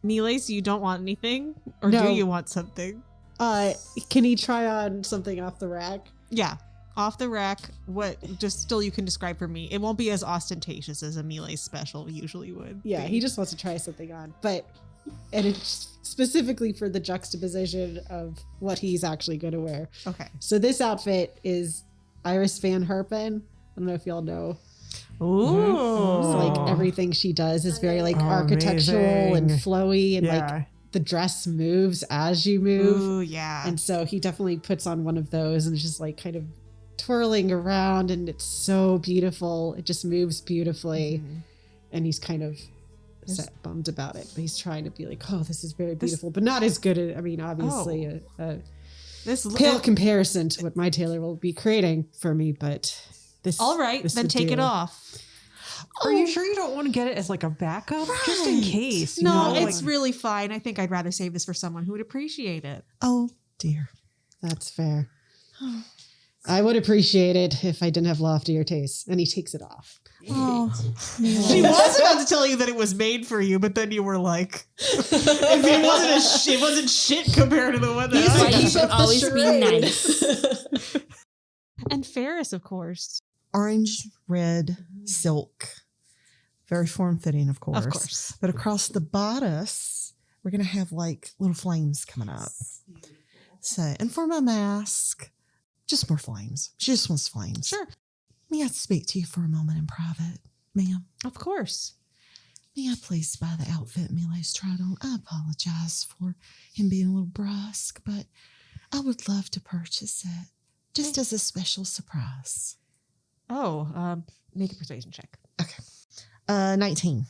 Miles, you don't want anything? Or No. do you want something? Can he try on something off the rack? Yeah. Off the rack, what just still you can describe for me. It won't be as ostentatious as a Miles special usually would. Yeah, be. he just wants to try something on, and it's specifically for the juxtaposition of what he's actually going to wear. Okay. So this outfit is Iris Van Herpen. I don't know if y'all know. Ooh. It's like everything she does is very like Oh, architectural and amazing. flowy, and Yeah. like the dress moves as you move. Ooh, yeah. And so he definitely puts on one of those and is just like kind of twirling around, and it's so beautiful. It just moves beautifully. And he's kind of bummed about it, but he's trying to be like, oh, this is very beautiful, but not as good. I mean, obviously a This pale comparison to what my tailor will be creating for me, but this. All right, this then would take it do. off. Are you sure you don't want to get it as like a backup? Just in case. you No, know? it's really fine. I think I'd rather save this for someone who would appreciate it. Oh dear. That's fair. I would appreciate it if I didn't have loftier tastes. And he takes it off. Oh, She was about to tell you that it was made for you, but then you were like, if it wasn't shit compared to the one that That's I why you got. should always be charade. nice. And Faris, of course. orange, red, silk. Very form fitting, of course. Of course. But across the bodice, we're going to have like little flames coming up. So, and for my mask, just more flames. She just wants flames. Sure. May I speak to you for a moment in private, ma'am? Of course. May I please buy the outfit Miles tried on? I apologize for him being a little brusque, but I would love to purchase it just as a special surprise. Oh, make a persuasion check. 19.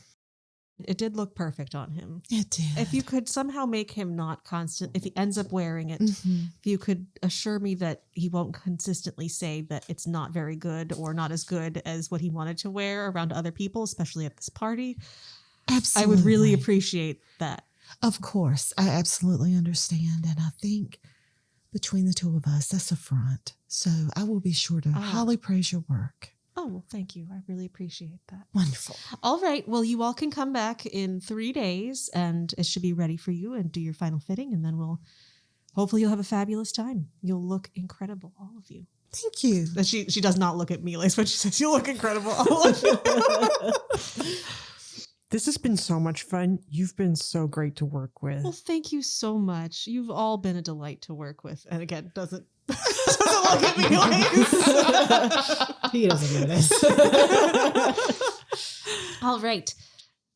It did look perfect on him. It did. If you could somehow make him not constant, if he ends up wearing it, Mhm. if you could assure me that he won't consistently say that it's not very good or not as good as what he wanted to wear around other people, especially at this party, Absolutely. I would really appreciate that. Of course, I absolutely understand. And I think between the two of us, that's a front. So I will be sure to highly praise your work. Oh, well, thank you. I really appreciate that. Wonderful. All right. Well, you all can come back in 3 days and it should be ready for you and do your final fitting. And then hopefully you'll have a fabulous time. You'll look incredible, all of you. Thank you. But she does not look at Miles, but she says, you look incredible, all of you. This has been so much fun. You've been so great to work with. Well, thank you so much. You've all been a delight to work with. And again, doesn't look at Miles. He doesn't notice. All right.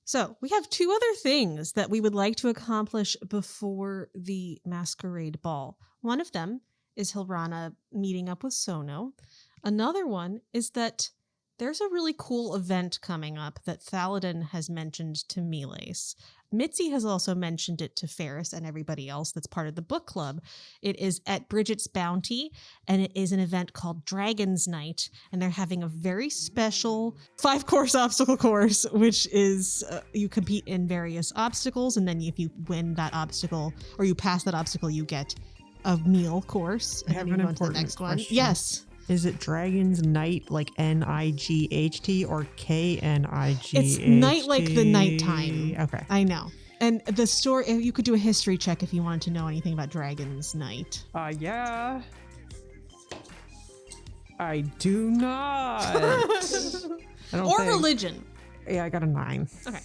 So we have 2 other things that we would like to accomplish before the masquerade ball. One of them is Hilrana meeting up with Sono. Another one is that there's a really cool event coming up that Thaladin has mentioned to Miles. Mitzi has also mentioned it to Faris and everybody else that's part of the book club. It is at Bridgit's Bounty, and it is an event called Dragon's Night, and they're having a very special 5-course obstacle course, which is you compete in various obstacles, and then if you win that obstacle or you pass that obstacle, you get a meal course. I And have then an you go on to the important next one. question. Yes. Is it Dragon's Night like NIGHT or KNIGHT? It's night like the nighttime. Okay. I know. And the story, you could do a history check if you wanted to know anything about Dragon's Night. Yeah. I do not. I don't Or think. religion. Yeah, I got a 9. Okay.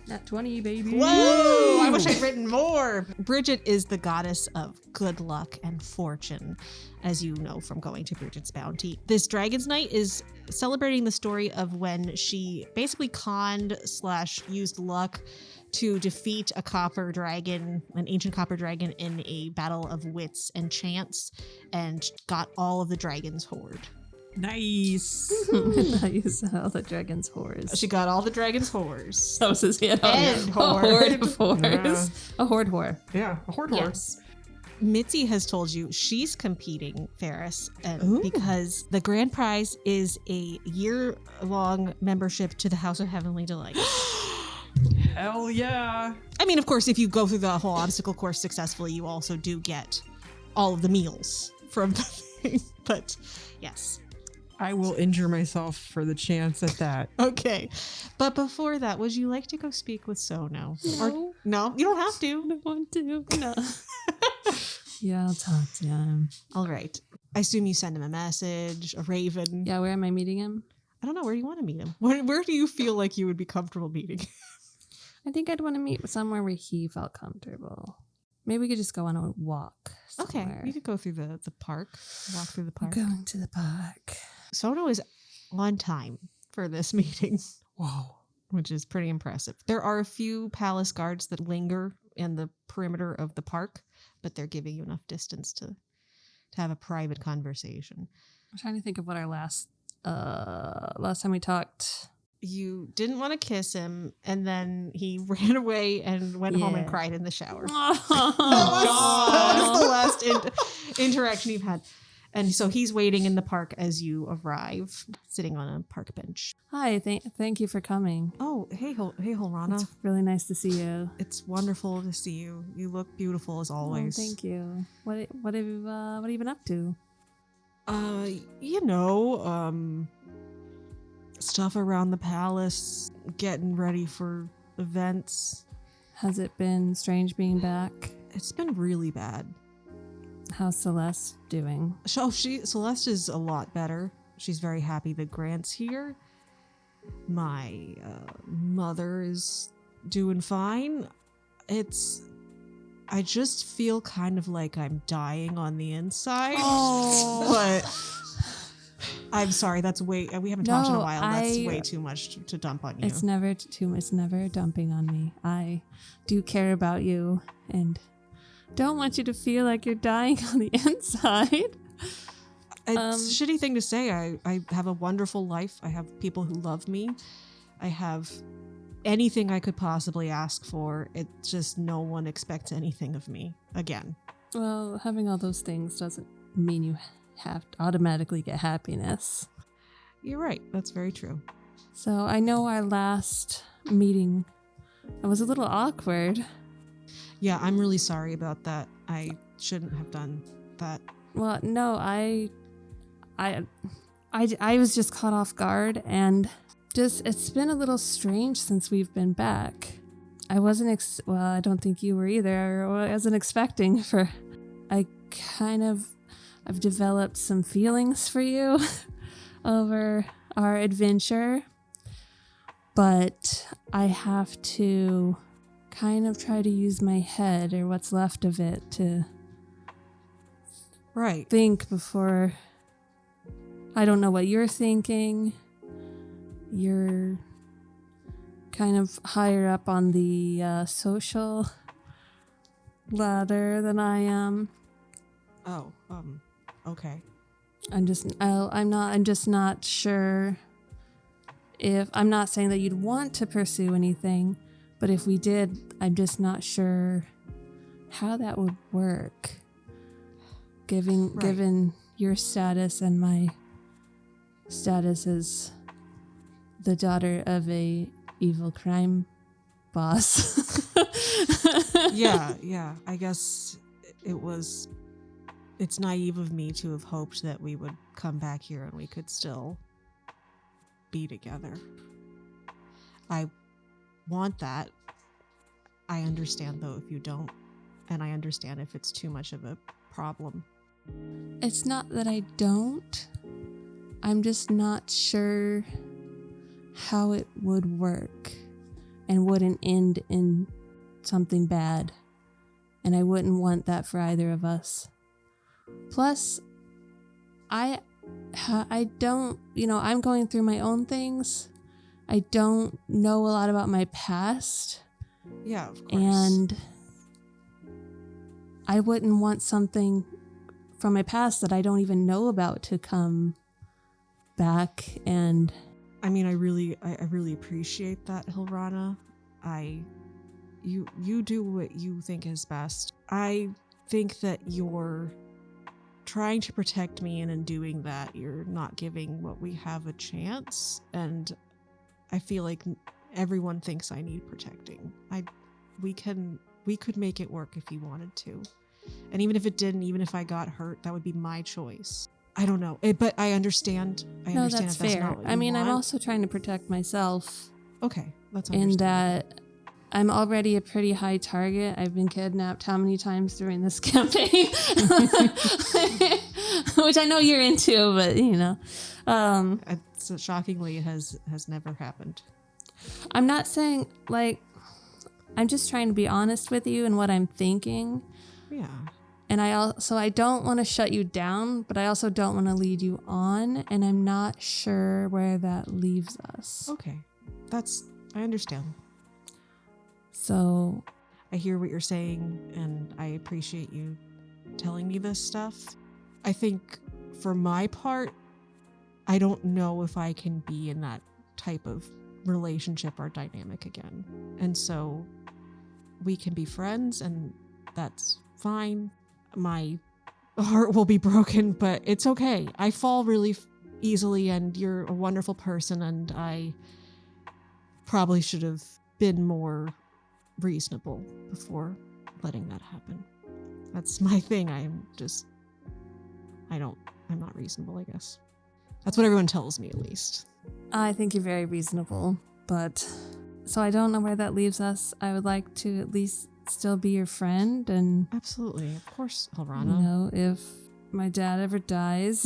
Not 20, baby. Whoa! I wish I'd written more. Bridgit is the goddess of good luck and fortune, as you know from going to Bridget's Bounty. This Dragon's Night is celebrating the story of when she basically conned/used luck to defeat a copper dragon, an ancient copper dragon, in a battle of wits and chance, and got all of the dragon's hoard. Nice. I thought you said all the dragon's whores. She got all the dragon's whores. That was his hand. And A horde. horde of whores. A horde whore. Yeah, a horde Yes. Mitzi has told you she's competing, Faris, Ooh. because the grand prize is a year-long membership to the House of Heavenly Delight. Hell yeah. I mean, of course, if you go through the whole obstacle course successfully, you also do get all of the meals from the thing. But yes. I will injure myself for the chance at that. Okay. But before that, would you like to go speak with Sono? No. No, you don't have I to. don't want to. No. Yeah, I'll talk to him. All right. I assume you send him a message, a raven. Yeah, where am I meeting him? I don't know. Where do you want to meet him? Where do you feel like you would be comfortable meeting? I think I'd want to meet somewhere where he felt comfortable. Maybe we could just go on a walk Okay. somewhere. You could go through the park, walk through the We're park. going to the park. Sono is on time for this meeting, Whoa. which is pretty impressive. There are a few palace guards that linger in the perimeter of the park, but they're giving you enough distance to have a private conversation. I'm trying to think of what our last time we talked. You didn't want to kiss him, and then he ran away and went home and Yeah. cried in the shower. Oh, That was the last interaction you've had. And so he's waiting in the park as you arrive, sitting on a park bench. Hi, thank you for coming. Oh, hey, Hilrana. It's really nice to see you. It's wonderful to see you. You look beautiful as always. Oh, thank you. What have you been up to? Stuff around the palace, getting ready for events. Has it been strange being back? It's been really bad. How's Celeste doing? Celeste is a lot better. She's very happy that Grant's here. My mother is doing fine. I just feel kind of like I'm dying on the inside. Oh. But I'm sorry, that's we haven't talked in a No, while. That's way too much to dump on you. It's never it's never dumping on me. I do care about you and don't want you to feel like you're dying on the inside. It's a shitty thing to say. I have a wonderful life. I have people who love me. I have anything I could possibly ask for. It's just no one expects anything of me again. Well, having all those things doesn't mean you have to automatically get happiness. You're right. That's very true. So I know our last meeting, it was a little awkward. Yeah, I'm really sorry about that. I shouldn't have done that. Well, no, I was just caught off guard and it's been a little strange since we've been back. I wasn't, I don't think you were either. I wasn't expecting I've developed some feelings for you over our adventure, but I have to kind of try to use my head or what's left of it to think before. I don't know what you're thinking. You're kind of higher up on the social ladder than I am. Oh, okay. I'm just not sure if, I'm not saying that you'd want to pursue anything, but if we did, I'm just not sure how that would work. Given your status and my status as the daughter of a evil crime boss. Yeah. I guess it's naive of me to have hoped that we would come back here and we could still be together. I want that. I understand though if you don't, and I understand if it's too much of a problem. It's not that I don't. I'm just not sure how it would work and wouldn't end in something bad. And I wouldn't want that for either of us. Plus, I don't, I'm going through my own things. I don't know a lot about my past. Yeah, of course. And I wouldn't want something from my past that I don't even know about to come back. And I mean, I really appreciate that, Hilrana. You do what you think is best. I think that you're trying to protect me, and in doing that, you're not giving what we have a chance. And I feel like everyone thinks I need protecting. We could make it work if you wanted to. And even if it didn't, even if I got hurt, that would be my choice. I don't know. But I understand. No, that's if that's fair. not what you I mean, I'm want. also trying to protect myself. Okay, that's In understandable. that I'm already a pretty high target. I've been kidnapped how many times during this campaign? Which I know you're into, but you know. Shockingly, it has never happened. I'm not saying, like, I'm just trying to be honest with you and what I'm thinking. Yeah. And I don't want to shut you down, but I also don't want to lead you on. And I'm not sure where that leaves us. Okay. I understand. So I hear what you're saying, and I appreciate you telling me this stuff. I think for my part, I don't know if I can be in that type of relationship or dynamic again. And so we can be friends, and that's fine. My heart will be broken, but it's okay. I fall really easily, and you're a wonderful person, and I probably should have been more reasonable before letting that happen. That's my thing. I'm not reasonable, I guess. That's what everyone tells me, at least. I think you're very reasonable, but so I don't know where that leaves us. I would like to at least still be your friend, and Absolutely, of course, you Hilrana. know, if my dad ever dies,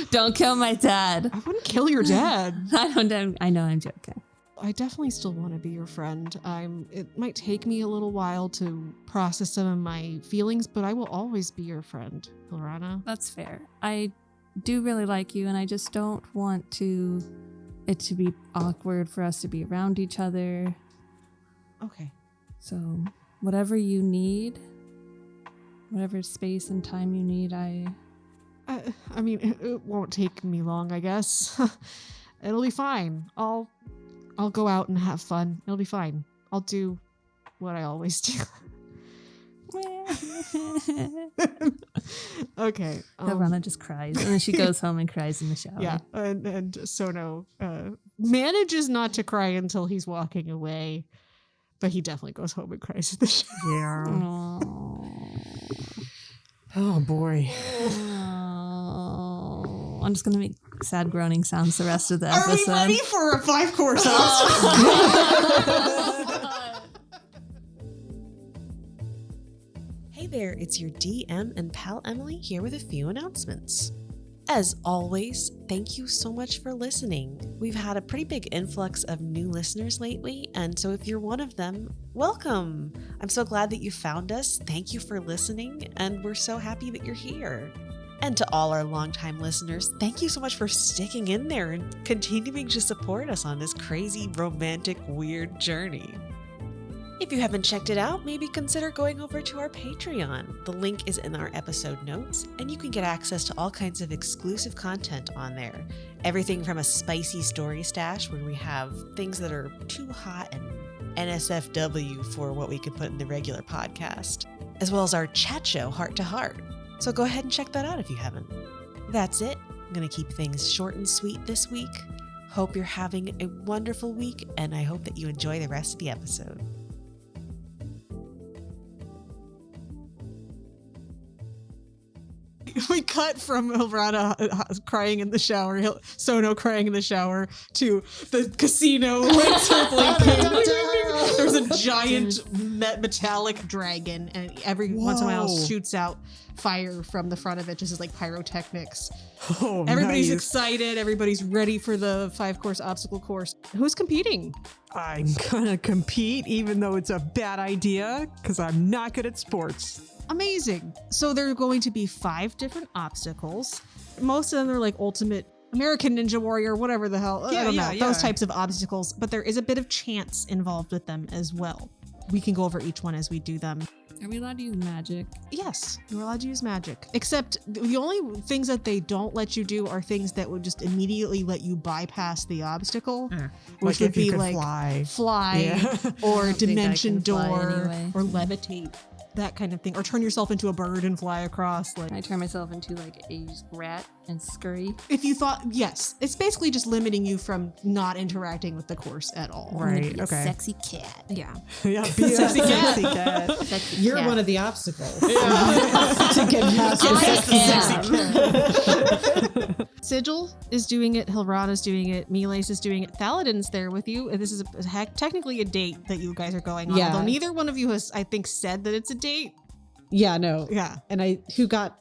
don't kill my dad. I wouldn't kill your dad. I know I'm joking. I definitely still want to be your friend. It might take me a little while to process some of my feelings, but I will always be your friend, Hilrana. That's fair. I do really like you, and I just don't want it to be awkward for us to be around each other. Okay. So whatever you need, whatever space and time you need, I mean, it won't take me long, I guess. It'll be fine. I'll go out and have fun. It'll be fine. I'll do what I always do. Okay. Hilrana just cries, and then she goes home and cries in the shower. Yeah, and Sono manages not to cry until he's walking away, but he definitely goes home and cries in the shower. Yeah. Oh boy. Oh, I'm just gonna make sad groaning sounds the rest of the Are episode. we ready for a 5-course Hey there, it's your DM and pal Emily here with a few announcements. As always, thank you so much for listening. We've had a pretty big influx of new listeners lately, and so if you're one of them, welcome! I'm so glad that you found us. Thank you for listening, and we're so happy that you're here. And to all our longtime listeners, thank you so much for sticking in there and continuing to support us on this crazy, romantic, weird journey. If you haven't checked it out, maybe consider going over to our Patreon. The link is in our episode notes, and you can get access to all kinds of exclusive content on there. Everything from a spicy story stash where we have things that are too hot and NSFW for what we could put in the regular podcast, as well as our chat show, Heart to Heart. So go ahead and check that out if you haven't. That's it. I'm going to keep things short and sweet this week. Hope you're having a wonderful week, and I hope that you enjoy the rest of the episode. We cut from Hilrana crying in the shower, Sono crying in the shower, to the casino like circling pin. There's a giant metallic dragon, and every once in a while Whoa. shoots out fire from the front of it, just as like pyrotechnics. Oh, Everybody's nice. excited. Everybody's ready for the 5-course obstacle course. Who's competing? I'm gonna compete, even though it's a bad idea, because I'm not good at sports. Amazing. So there are going to be 5 different obstacles. Most of them are like ultimate American Ninja Warrior, whatever the hell. I don't know. Those types of obstacles. But there is a bit of chance involved with them as well. We can go over each one as we do them. Are we allowed to use magic? Yes, you're allowed to use magic. Except the only things that they don't let you do are things that would just immediately let you bypass the obstacle, which would if you be could like fly. or think I dimension can fly door anyway. or levitate, that kind of thing, or turn yourself into a bird and fly across. Like I turn myself into like a rat and scurry. if you thought, yes, it's basically just limiting you from not interacting with the course at all. Right. Okay. Sexy cat. Yeah. Yeah. Be a sexy cat. Sexy You're cat. one of the obstacles to get past your Sigil is doing it. Hilrana's doing it. Milace is doing it. Thaladin's there with you. This is technically a date that you guys are going on. Yeah. Although neither one of you has, I think, said that it's a date. Yeah, no. Yeah. And who got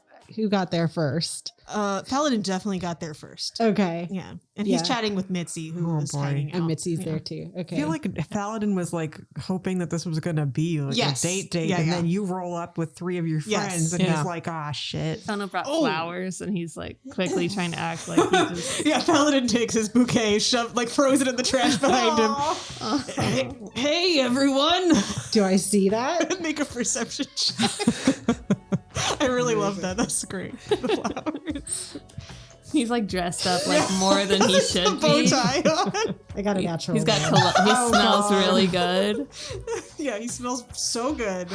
there first? Thaladin definitely got there first. Okay. Yeah. And Yeah. he's chatting with Mitzi, who Oh, was boy. hanging out. And Mitzi's Yeah. there too. Okay. I feel like Thaladin was like hoping that this was gonna be like Yes. a date, Yeah, and yeah. then you roll up with 3 of your Yes. friends, and Yeah. he's like, "Ah, shit." Anna brought Oh. flowers and he's like quickly trying to act like he just Yeah, Thaladin takes his bouquet, throws it in the trash behind him. Hey, everyone! do I see that? Make a perception check. I really love that. That's great. The flowers. he's like dressed up like more than he should Bow be. tie on. I got a natural. He's got one. he smells really good. Yeah, he smells so good.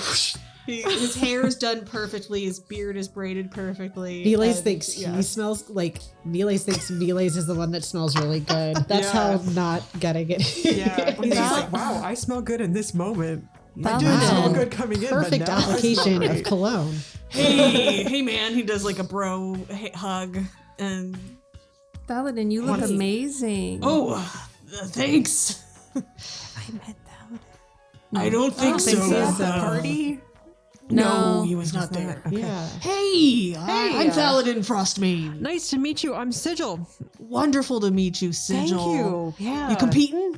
His hair is done perfectly. His beard is braided perfectly. Milace and- thinks yeah. he smells like Milace thinks Milace is the one that smells really good. That's Yeah. how not getting it. Yeah, he's That- like, "Wow, I smell good in this moment. I That didn't was smell a good coming in, but Perfect now I smell application great." of cologne. Hey, man. He does like a bro hug. And, Thaladin, you look Honestly. amazing. thanks. I met Thaladin. I don't think think so. so. At the party. No. he was not there. Okay. Yeah. Hey, I'm Thaladin Frostmane. Nice to meet you. I'm Sigil. Wonderful to meet you, Thank Sigil. you. Yeah. You competing?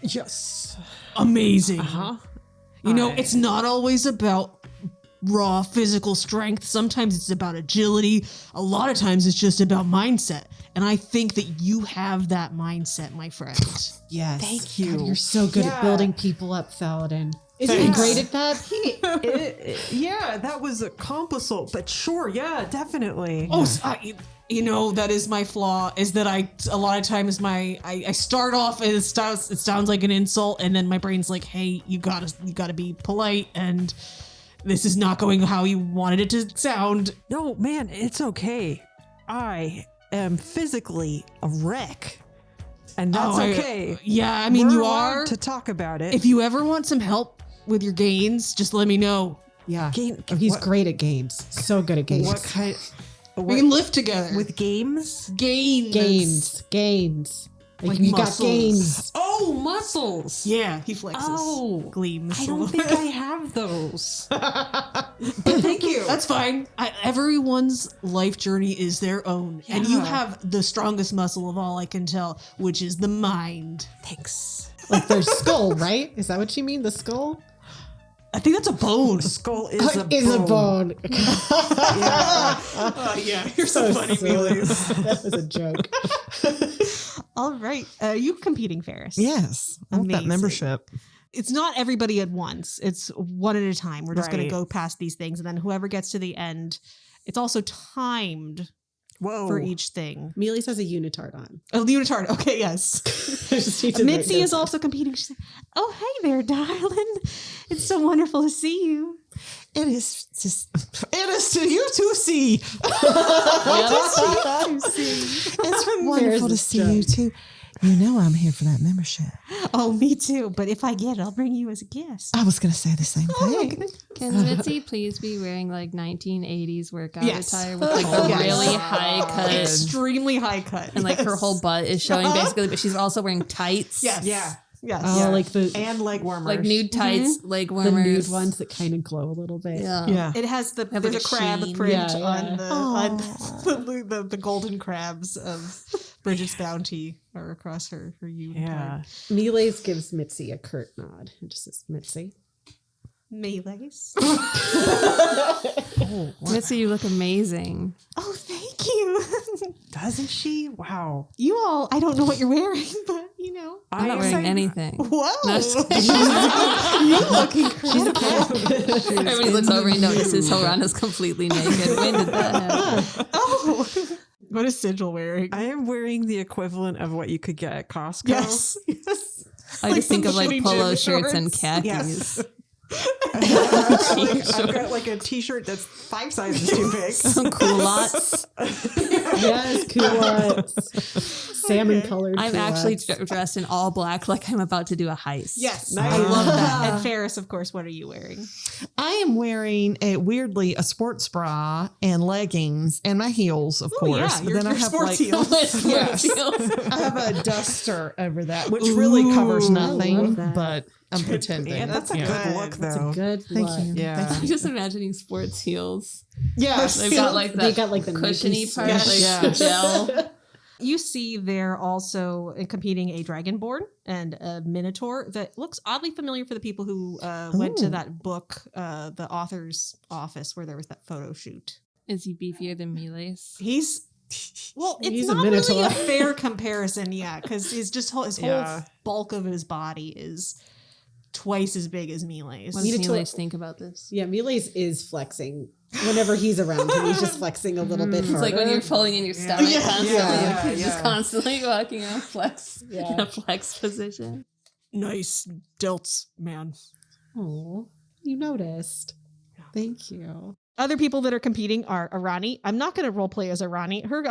Yes. Amazing. Huh? You know, it's not always about raw physical strength. Sometimes it's about agility. A lot of times it's just about mindset. And I think that you have that mindset, my friend. Yes. Thank you. God, you're so good Yeah. at building people up, Thaladin. Isn't he Thanks. great at that? Yeah, that was a complisol, but sure, yeah, definitely. Oh, you know, that is my flaw, is that a lot of times I start off and it sounds like an insult, and then my brain's like, hey, you gotta be polite, and this is not going how you wanted it to sound. No, man, it's okay. I am physically a wreck, and that's okay. Yeah, I mean, We're you allowed are. to talk about it. If you ever want some help with your gains, just let me know. Yeah. Game- Oh, he's what- great at games. So good at games. what kind? We can lift together. With games? Gains. Like you muscles. got gains. Oh, muscles. Yeah, he flexes. Oh, Gleams. I don't think I have those. But thank you. That's fine. Everyone's life journey is their own. And you Yeah. have the strongest muscle of all, I can tell, which is the mind. Thanks. Like their skull, right? Is that what you mean? The skull? I think that's a bone. The skull is a Is a bone. Yeah, you're so funny, Milace. That was a joke. All right. You competing, Faris? Yes. I want that Amazing. membership. It's not everybody at once. It's one at a time. We're just going Right. to go past these things. And then whoever gets to the end, it's also timed Whoa. for each thing. Milace has a unitard on. Oh, the unitard. Okay, yes. Mitzi is also competing. She's like, oh, hey there, darling. It's so wonderful to see you. It is to you to see. It's wonderful to a see you too. You know I'm here for that membership. Oh, me too. But if I get it, I'll bring you as a guest. I was going to say the same Oh, my thing. goodness. Can Mitzi please be wearing like 1980s workout Yes. attire with like the Oh, yes. really high cut Extremely high cut. and like her Yes. whole butt is showing basically, but she's also wearing tights. Yes. Yeah. Yes. Oh, like the And leg warmers. Like nude tights, leg the warmers. nude ones that kind of glow a little bit. Yeah. Yeah. It has the Have there's like a a crab sheen. print Yeah, on yeah. the golden crabs of Bridgit's bounty are across her unitard. Yeah. Milace gives Mitzi a curt nod and just says, Mitzi. Melees. Mitzi, you look amazing. Oh, thank Thank you. Doesn't she? Wow. You all, I don't know what you're wearing, but you know. I'm not wearing anything. Whoa. No, just kidding. You look incredible. Everybody looks over and notices Hilrana's completely naked. When did that happen? Oh. What is Sigil wearing? I am wearing the equivalent of what you could get at Costco. Yes. Yes. I just think of like shitty polo gym shirts and shorts. khakis. Yes. I've got like a t-shirt that's 5 sizes too big. Some culottes. Yes, culottes. Salmon colored. I'm actually culottes. dressed in all black like I'm about to do a heist. Yes. Nice. I love that. And Faris, of course, what are you wearing? I am wearing a sports bra and leggings and my heels, of course. Yeah, but your then I have sports like heels. Yes. I have a duster over that, which really covers I love nothing, that. but I'm pretending. Yeah, that's a Yeah. good look, That's a though. good Thank look. you. Yeah. I'm just imagining sports heels. Yes. They've got like that They got like the cushiony Nike part, swoosh. like Yes. gel. You see they're also competing a dragonborn and a minotaur that looks oddly familiar for the people who went to Ooh. that book, the author's office where there was that photo shoot. Is he beefier than Melee's? He's well, it's He's a not really minotaur. a fair comparison, yeah, because his whole Yeah. bulk of his body is twice as big as Melee's. What does Need to- Melee's think about this? Yeah, Miles is flexing. Whenever he's around him, he's just flexing a little bit It's harder. like when you're pulling in your stomach Yeah. constantly. Yeah, Like, he's just yeah. constantly walking in a flex, Yeah. in a flex position. Nice delts, man. Oh, you noticed. Thank you. Other people that are competing are Arani. I'm not going to roleplay as Arani. Her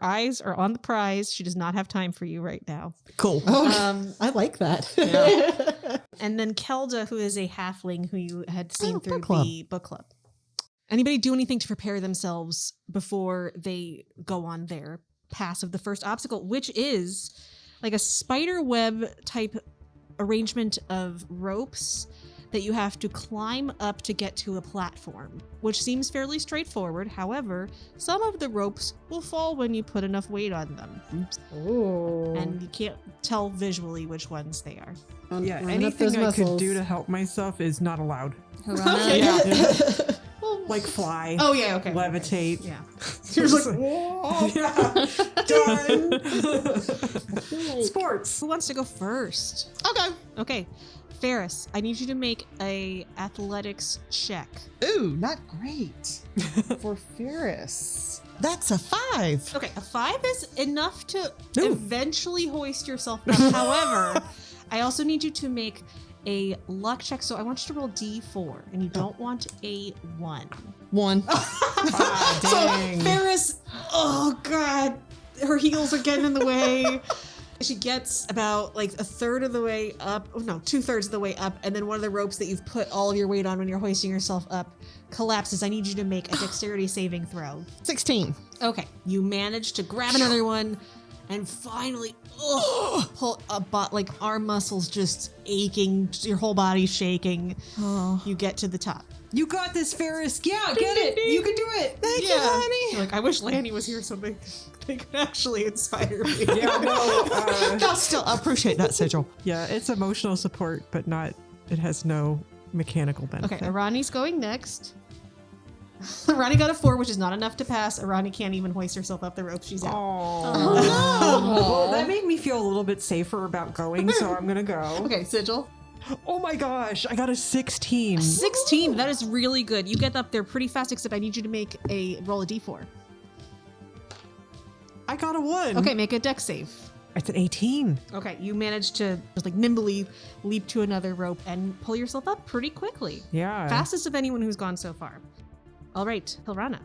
eyes are on the prize. She does not have time for you right now. Cool. I like that. And then Kelda, who is a halfling who you had seen Oh, through book club. the book club. Anybody do anything to prepare themselves before they go on their pass of the first obstacle, which is like a spider web type arrangement of ropes that you have to climb up to get to a platform, which seems fairly straightforward. However, some of the ropes will fall when you put enough weight on them. Oh. And you can't tell visually which ones they are. Yeah, Run up those anything I could muscles. do to help myself is not allowed. Hilrana, Like fly, Oh, yeah, okay. levitate. Yeah. You're just like, whoa, yeah, done. Sports. Who wants to go first? Okay. Okay. Faris, I need you to make a athletics check. Ooh, not great for Faris. That's a 5. Okay, a 5 is enough to Ooh. eventually hoist yourself up. However, I also need you to make a luck check. So I want you to roll D4, and you don't want a 1. 1. Ah, dang. So Faris, oh god, her heels are getting in the way. She gets about like a third of the way up, oh no, 2/3 of the way up, and then one of the ropes that you've put all of your weight on when you're hoisting yourself up collapses. I need you to make a dexterity saving throw. 16. Okay, you manage to grab another one, and finally, pull a like arm muscles just aching, your whole body shaking. Oh. You get to the top. You got this, Faris. Yeah, get it. You can do it. Thank you, honey. You're like, I wish Lanny was here so they could actually inspire me. Yeah, no. I'll still appreciate that, Sigil. Yeah, it's emotional support, but not. It has no mechanical benefit. Okay, Arani's going next. Arani got a 4, which is not enough to pass. Arani can't even hoist herself up the rope. She's out. Well, that made me feel a little bit safer about going, so I'm gonna go. Okay, Sigil. Oh my gosh, I got a 16. 16. That is really good. You get up there pretty fast, except I need you to make a roll a d4. I got a 1. Okay, make a dex save. It's an 18. Okay, you manage to just like nimbly leap to another rope and pull yourself up pretty quickly. Yeah. Fastest of anyone who's gone so far. All right, Hilrana.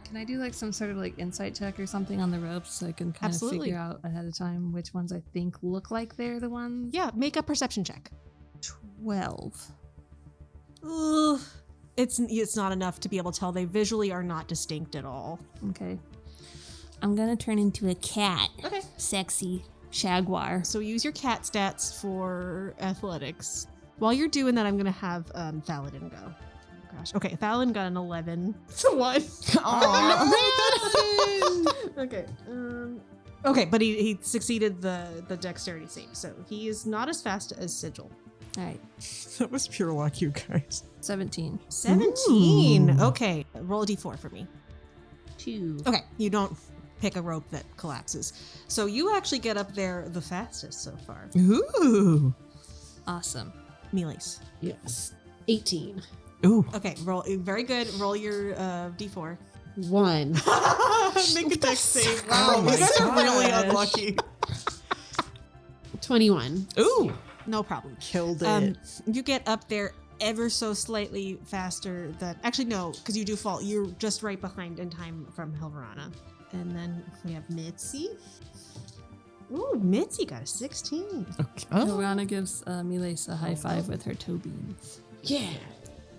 can I do like some sort of like insight check or something on the ropes so I can kind Absolutely. of figure out ahead of time which ones I think look like they're the ones? Yeah, make a perception check. 12. Ugh. It's not enough to be able to tell. They visually are not distinct at all. Okay. I'm gonna turn into a cat. Okay. Sexy jaguar. So use your cat stats for athletics. While you're doing that, I'm going to have Thaladin go. Gosh. Okay, Thaladin got an 11. So what? Okay. Okay, but he succeeded the dexterity save, so he is not as fast as Sigil. All right. That was pure luck, you guys. 17. 17. Okay, roll a d4 for me. 2. Okay, you don't pick a rope that collapses. So you actually get up there the fastest so far. Ooh. Awesome. Melees. Yes. 18. Ooh. Okay, roll. Very good. Roll your D4. 1. Make a dex save. Wow, Wow, my you guys are really gosh. unlucky. 21. Ooh. No problem. Killed it. You get up there ever so slightly faster than... Actually, no, because you do fall. You're just right behind in time from Hilrana. And then we have Mitzi. Ooh, Mitzi got a 16. Okay. Hilrana gives Melees a high five with her toe beans. Yeah.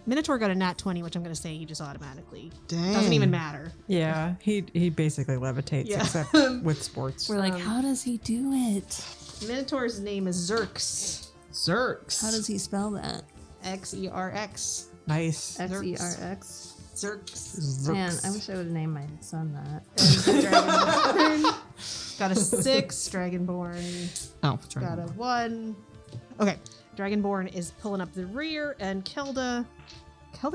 Minotaur got a nat 20, which I'm going to say he just automatically. Dang. Doesn't even matter. Yeah, he basically levitates, Yeah. except with sports. We're like, how does he do it? Minotaur's name is Xerx. Zerks. How does he spell that? Xerx. Nice. X-E-R-X. Xerx. Man, I wish I would have named my son that. And the Dragonborn got a 6. Dragonborn Oh, got a 1. Okay, Dragonborn is pulling up the rear, and Kelda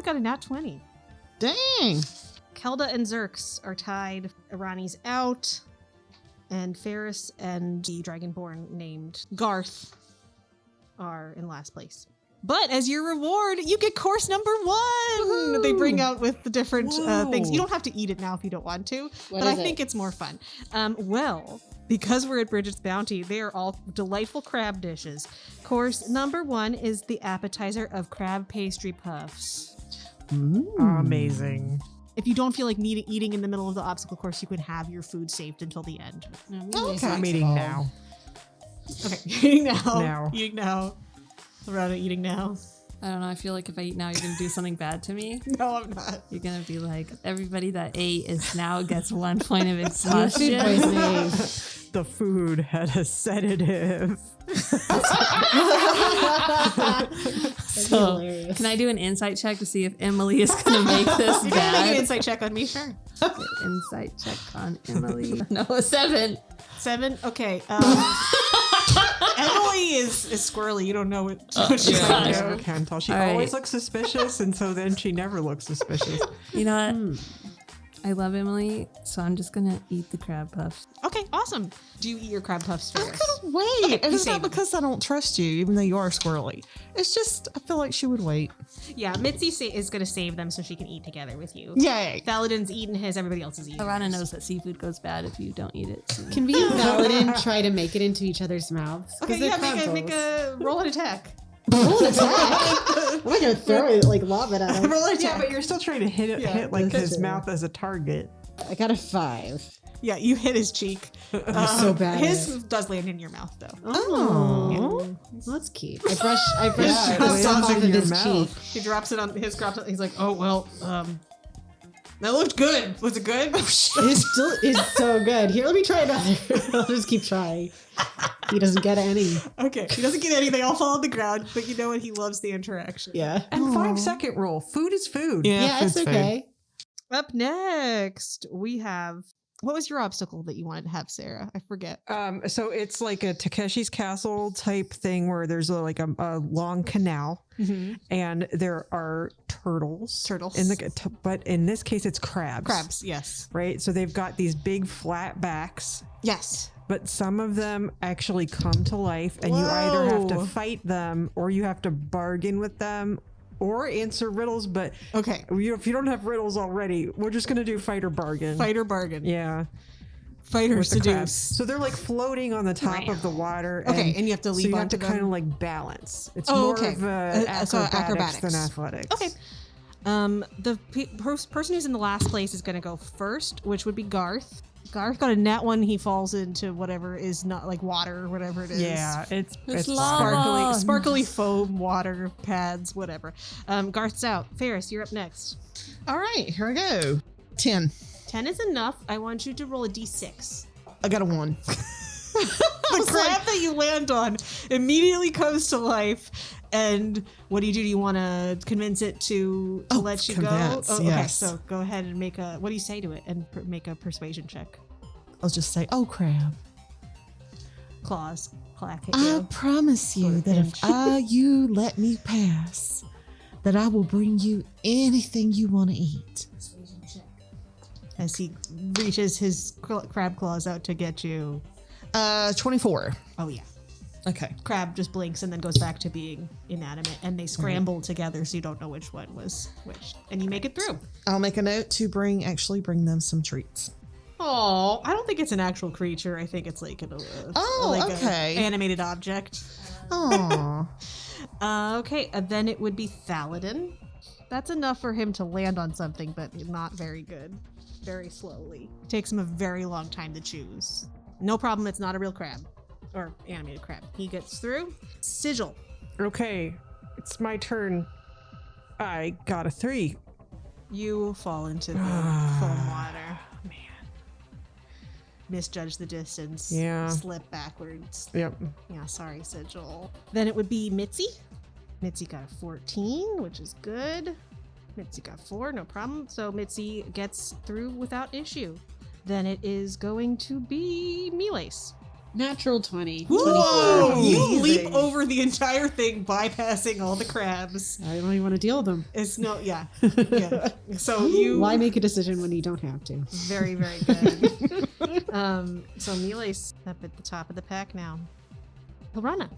got a nat 20. Dang. Kelda and Xerx are tied. Irani's out, and Faris and the Dragonborn named Garth are in last place. But as your reward, you get course number 1. Woohoo! They bring out with the different things. Whoa. You don't have to eat it now if you don't want to, What but I is think it? it's more fun. Well, because we're at Bridget's Bounty, they are all delightful crab dishes. Course number 1 is the appetizer of crab pastry puffs. Amazing. If you don't feel like eating in the middle of the obstacle course, you can have your food saved until the end. Okay. I'm eating now. Okay, eating now. Now. Eating now. Loretta, eating now. I don't know. I feel like if I eat now, you're going to do something bad to me. No, I'm not. You're going to be like, everybody that ate is now gets 1 point of Food exhaustion. poisoning. The food had a sedative. So, hilarious. can I do an insight check to see if Emily is going to make this You can make an bad? insight check on me, sure. Insight check on Emily. No, a 7. 7? Okay. Emily is squirrely. You don't know what she's yeah. gonna I do. never can tell. She All right. always looks suspicious, and so then she never looks suspicious. You know what? I love Emily, so I'm just going to eat the crab puffs. Okay, awesome. Do you eat your crab puffs I'm first? gonna wait. Okay, And you it's not save them. because I don't trust you, even though you are squirrely. It's just I feel like she would wait. Yeah, Mitzi is going to save them so she can eat together with you. Yay. Thaladin's eating his, everybody else is eating Hilrana theirs. knows that seafood goes bad if you don't eat it. So. Can we and Paladin try to make it into each other's mouths? 'Cause Okay, they're yeah, make crab a roll an attack. rolls. Roll an attack. I'm gonna throw it like lava at him. Roll an Yeah, attack. but you're still trying to hit like that's his true. mouth as a target. I got a 5. Yeah, you hit his cheek. I'm so bad. His does land in your mouth, though. Oh, that's cute. I brush Yeah, it stuff lands off in of your his mouth. cheek. He drops it on his crop. He's like, oh, well, that looked good. Was it good? It's still is so good. Here, let me try another. I'll just keep trying. He doesn't get any. Okay. He doesn't get anything. I'll fall on the ground, but you know what? He loves the interaction. Yeah. And 5-second rule. Food is food. Yeah, it's food's food. okay. Up next, we have. What was your obstacle that you wanted to have, Sarah? I forget. So it's like a Takeshi's Castle type thing where there's a long canal and there are turtles. But in this case, it's crabs. Crabs, yes. Right? So they've got these big flat backs, Yes. but some of them actually come to life and you either have to Whoa. fight them or you have to bargain with them or answer riddles. But Okay. if you don't have riddles already, we're just going to do fight or bargain. Fight or bargain. Yeah. Fight or With the crabs. seduce. So they're like floating on the top of the water. Okay, and you have to so leap you have onto to kind them? of like balance. It's Oh, more okay. of So acrobatics acrobatics. than athletics. Okay. The person who's in the last place is going to go first, which would be Garth. Garth got a nat 1. He falls into whatever is not like water or whatever it is. Yeah, it's lava. Sparkly foam, water, pads, whatever. Garth's out. Faris, you're up next. All right, here we go. 10. 10 is enough. I want you to roll a d6. I got a 1. The crab that you land on immediately comes to life. And what do? You want to convince it to let you convince, go? Okay, yes. so go ahead and make a. What do you say to it? And make a persuasion check. I'll just say, oh, crab. Claws clack at I you. promise you that if you let me pass, that I will bring you anything you want to eat. as he reaches his crab claws out to get you. 24. Oh, yeah. Okay. Crab just blinks and then goes back to being inanimate, and they scramble together so you don't know which one was which. And you make it through. I'll make a note to bring them some treats. Oh, I don't think it's an actual creature. I think it's like an okay. Animated object. Oh. Okay, then it would be Thaladin. That's enough for him to land on something, but not very good. Very slowly. It takes him a very long time to choose. No problem, it's not a real crab. Or animated crab. He gets through. Sigil. Okay, it's my turn. I got a 3. You fall into the foam water. Man. Misjudge the distance. Yeah. Slip backwards. Yep. Yeah, sorry, Sigil. Then it would be Mitzi. Mitzi got a 14, which is good. Mitzi got 4, no problem. So Mitzi gets through without issue. Then it is going to be Milace. Natural 20. Whoa! 24. You leap over the entire thing, bypassing all the crabs. I don't even want to deal with them. It's no, yeah. Yeah. So you. Why make a decision when you don't have to? Very, very good. So Milace up at the top of the pack now. Hilrana.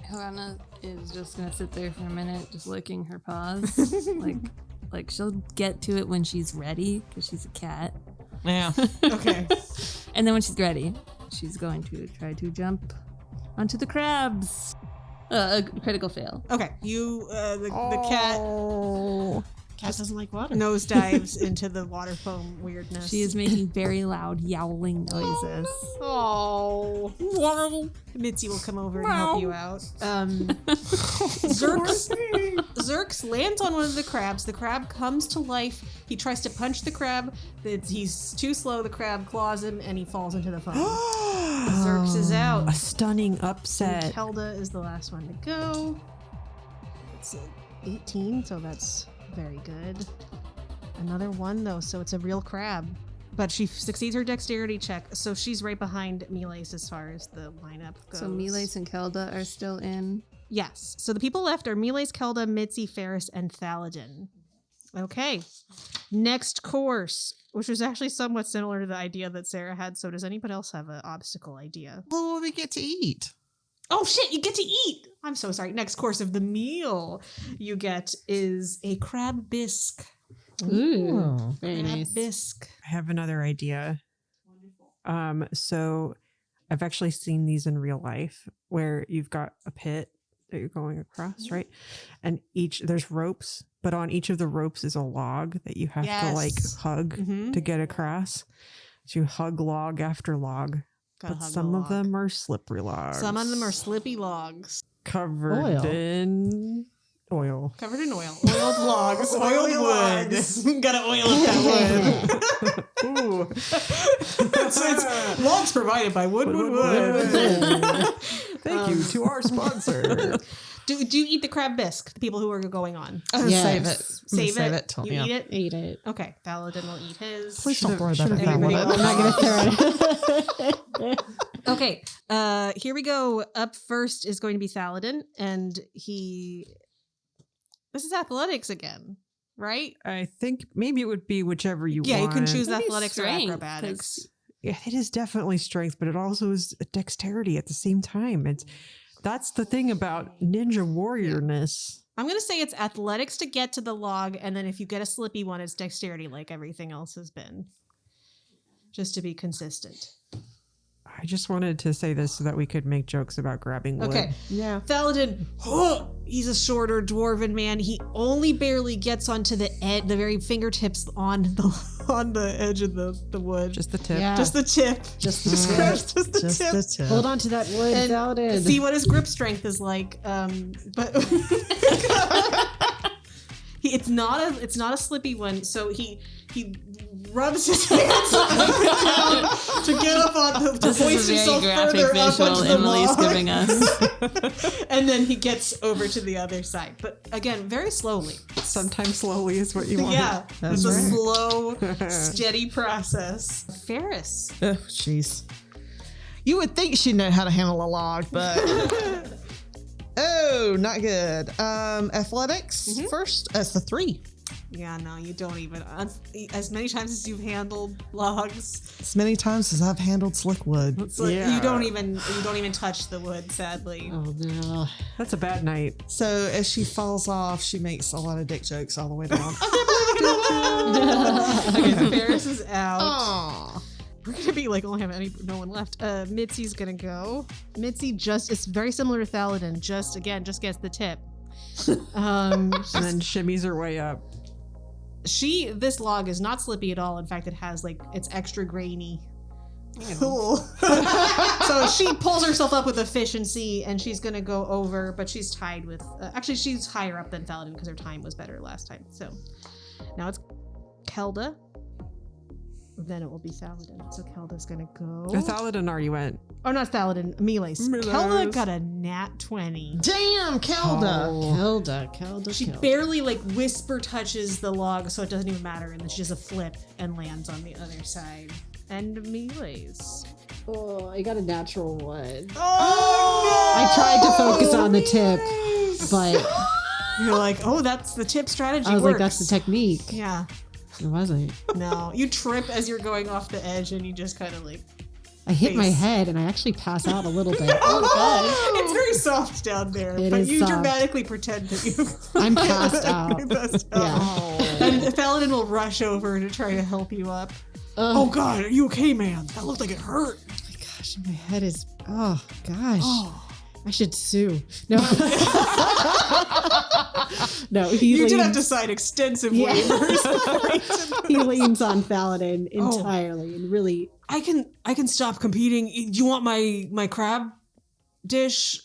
Hilrana is just gonna sit there for a minute, just licking her paws. like she'll get to it when she's ready, because she's a cat. Yeah. Okay. And then when she's ready, she's going to try to jump onto the crabs. A critical fail. Okay. You, the cat. Cat doesn't like water. Nosedives into the water foam weirdness. She is making very loud yowling noises. Oh. Mitzi will come over and help you out. Zerx lands on one of the crabs. The crab comes to life. He tries to punch the crab. He's too slow. The crab claws him and he falls into the foam. Zerx is out. A stunning upset. And Kelda is the last one to go. It's 18, so that's very good. Another 1 though, so it's a real crab. But she succeeds her dexterity check, so she's right behind Milace as far as the lineup goes. So Milace and Kelda are still in. Yes. So the people left are Milace, Kelda, Mitzi, Faris, and Thaladin. Okay. Next course, which was actually somewhat similar to the idea that Sarah had. So does anybody else have an obstacle idea? What will we get to eat? Oh shit, you get to eat! I'm so sorry. Next course of the meal you get is a crab bisque. Ooh, very Crab nice. bisque. I have another idea. So I've actually seen these in real life where you've got a pit that you're going across, right? And there's ropes, but on each of the ropes is a log that you have to like hug to get across. So you hug log after log. Gotta But hug some the of log. them are slippery logs. Some of them are slippy logs. covered Oil. in oil. Covered in oil. Oiled logs. Oiled wood. Gotta oil that wood. Ooh. it's logs provided by Wood. Thank you to our sponsor. Do you eat the crab bisque, the people who are going on? I'm gonna save it. I'm gonna Save it. till- You yeah. eat it? Eat it. Okay. Paladin will eat his. Please don't throw that should've at that everybody one. will. I'm not gonna throw it. Okay. Here we go. Up first is going to be Thaladin, and this is athletics again, right? I think maybe it would be whichever you Yeah, want. you can choose Maybe athletics or strength, acrobatics. 'cause Yeah, it is definitely strength, but it also is dexterity at the same time. That's the thing about ninja warriorness. I'm going to say it's athletics to get to the log, and then if you get a slippy one, it's dexterity like everything else has been. Just to be consistent. I just wanted to say this so that we could make jokes about grabbing wood. Okay. Yeah. Thaladin, he's a shorter dwarven man. He only barely gets onto the very fingertips on the edge of the wood. Just the tip. Yeah. Just the tip. Just the Just tip. the Just tip. the tip. Hold on to that wood, And Thaladin. see what his grip strength is like. But it's not a slippy one. So he rubs his hands up and down to get up on to This hoist is a himself very graphic further up visual onto the Emily's log. giving us. And then he gets over to the other side, but again, very slowly. Sometimes slowly is what you want. Yeah, That's it's a right. slow, steady process. Ferris. Oh, jeez. You would think she'd know how to handle a log, but oh, not good. Athletics first. That's the 3. Yeah, no, you don't even. As many times as you've handled logs, As many times as I've handled slick wood. it's like you don't even touch the wood. Sadly. Oh no. That's a bad night. So as she falls off, she makes a lot of dick jokes all the way down. Okay, Faris is out. Aw. We're gonna be like only have no one left. Mitzi's gonna go. Mitzi it's very similar to Thaladin. Just gets the tip. And then shimmies her way up. This log is not slippy at all. In fact, it has it's extra grainy. Cool. So she pulls herself up with efficiency, and she's gonna go over, but she's tied with. Actually, she's higher up than Thaladin because her time was better last time. So now it's Kelda. Then it will be Thaladin. So Kelda's gonna go. Thaladin already went. Oh, not Thaladin. Miles. Kelda got a nat 20. Damn, Kelda. Kelda. She barely whisper touches the log, so it doesn't even matter, and then she does a flip and lands on the other side. And Miles. Oh, I got a natural one. Oh, I tried to focus on the tip, but You're like, oh, that's the tip strategy. I was works. like, that's the technique. Yeah. It wasn't. No, you trip as you're going off the edge, and you just kind of I hit my face. head and I actually pass out a little bit. It's very soft down there, It but is you soft. dramatically pretend that you. I'm passed out. Passed out. Yeah. And Thaladin will rush over to try to help you up. Oh God, are you okay, man? That looked like it hurt. Oh my gosh, my head is. Oh gosh. I should sue. No. No, You did have to sign extensive waivers. He leans on Thaladin entirely and really. I can stop competing. Do you want my crab dish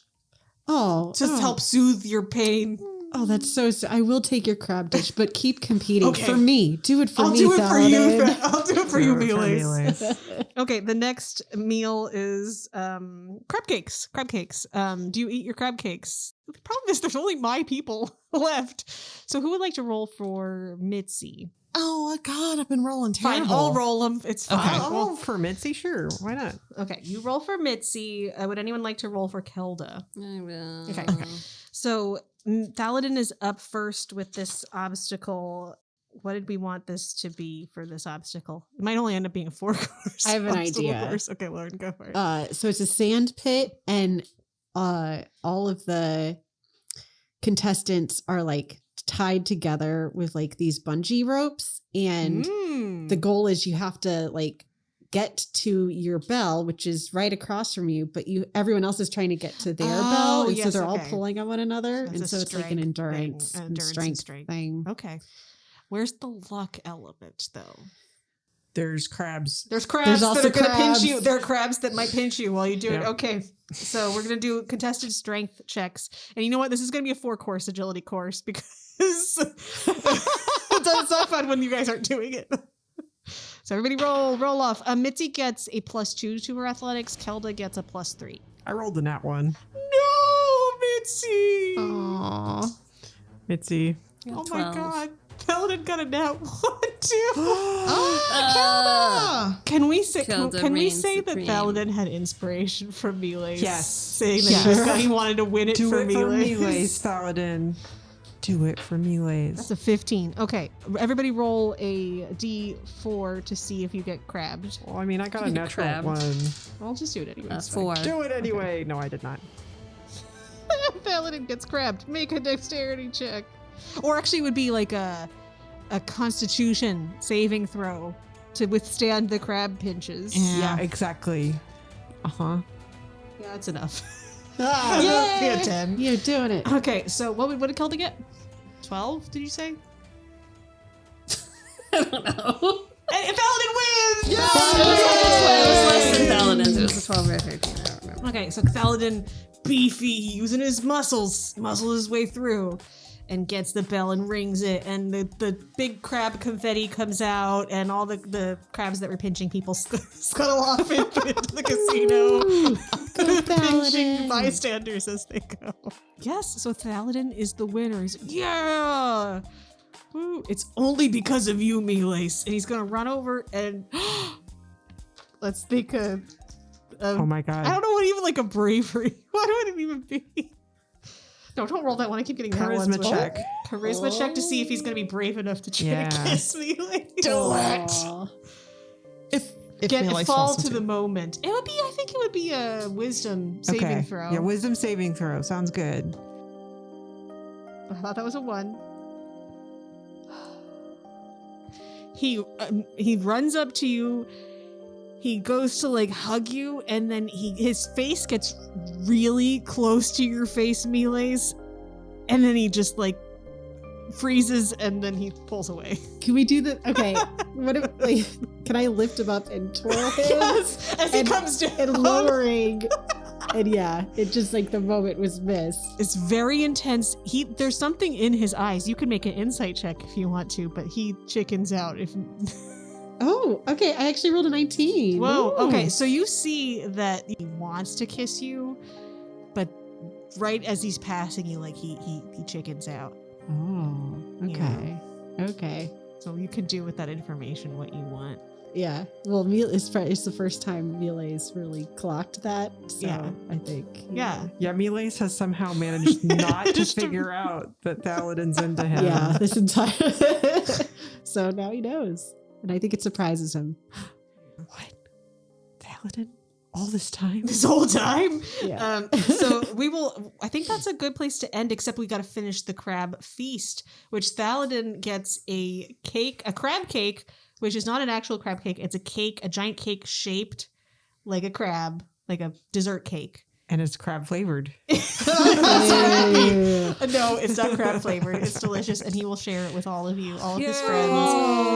to help soothe your pain? Oh, that's so. I will take your crab dish, but keep competing Okay. for me. Do it for I'll me, do it for you. Thaladin. I'll do it for you, Miles. Miles. Okay, the next meal is crab cakes. Crab cakes. Do you eat your crab cakes? The problem is there's only my people left. So who would like to roll for Mitzi? Oh, God, I've been rolling terrible. Fine, I'll roll them. It's fine. I'll roll for Mitzi, sure. Why not? Okay, you roll for Mitzi. Would anyone like to roll for Kelda? I will. Okay. So Thaladin is up first with this obstacle. What did we want this to be for this obstacle? It might only end up being a 4-course. I have an obstacle idea. course. Okay, Lauren, go for it. So it's a sand pit, and all of the contestants are tied together with these bungee ropes, and the goal is you have to get to your bell, which is right across from you, but everyone else is trying to get to their bell, and so yes, they're all okay. pulling on one another, So and it's so a it's like an strength endurance thing, and endurance and strength strength. thing. Okay. Where's the luck element, though? There's crabs. There's crabs There's that also are going to pinch crabs. you. There are crabs that might pinch you while you do it. Yeah. Okay. So we're going to do contested strength checks. And you know what? This is going to be a 4-course agility course because it's not fun when you guys aren't doing it. So everybody roll off. Mitzi gets a +2 to her athletics. Kelda gets a +3. I rolled a nat 1. No, Mitzi. Aw. Mitzi. Oh 12. my God. Paladin got a nat 1 too. Oh, Can we say Kelda can we reigns say supreme. that Paladin had inspiration from Miles? Yes. Saying that Yes. he wanted to win it Do for it for Miles. Miles, Thaladin. Do it for Miles. That's a 15. Okay. Everybody roll a D4 to see if you get crabbed. Well, I mean, I got a You natural crabbed. 1. I'll just do it anyway. It's 4. Do it anyway. No, I did not. fine. Paladin gets crabbed. Make a dexterity check. Or actually it would be like a constitution saving throw to withstand the crab pinches. Yeah, exactly. Uh-huh. Yeah, that's enough. Yay! Be a 10. You're doing it. Okay, so what did Kelda get? 12, did you say? I don't know. And Paladin wins! It was less than Thaladin's. It was a 12 or a 13. I don't remember. Okay, so Thaladin, beefy, using his muscle his way through, and gets the bell and rings it, and the big crab confetti comes out, and all the crabs that were pinching people scuttle off into the casino, pinching bystanders as they go. Yes, so Thaladin is the winner. He's yeah! Woo. It's only because of you, Miles. And he's gonna run over and let's think of Oh my god. I don't know what even like a bravery. What would it even be? No, don't roll that one. I keep getting that one. Charisma check. Charisma check to see if he's going to be brave enough to try Yeah. to kiss me. Aw. If fall Melee wants to the moment. It would be, I think it would be a wisdom saving throw. Yeah, wisdom saving throw. Sounds good. I thought that was a 1. He runs up to you. He goes to like hug you, and then his face gets really close to your face, Melee's, and then he just like freezes, and then he pulls away. Can we do the okay? What if like can I lift him up and twirl him? Yes, as he comes down. And lowering. And yeah, it just like the moment was missed. It's very intense. There's something in his eyes. You can make an insight check if you want to, but he chickens out if. Oh, okay. I actually rolled a 19. Whoa. Ooh. Okay, so you see that he wants to kiss you, but right as he's passing you, like he chickens out. Oh, okay. Okay. So you can do with that information what you want. Yeah. Well, it's the first time Melee's really clocked that. So Yeah. I think. Yeah. Yeah, Melee's has somehow managed not to figure out that Thaladin's into him. Yeah. This entire. So now he knows. And I think it surprises him. What? Thaladin? All this time? This whole time? Yeah. So I think that's a good place to end, except we got to finish the crab feast, which Thaladin gets a crab cake, which is not an actual crab cake. It's a giant cake shaped like a crab, like a dessert cake. And it's crab flavored. No, it's not crab flavored. It's delicious, and he will share it with all of you, all of his friends.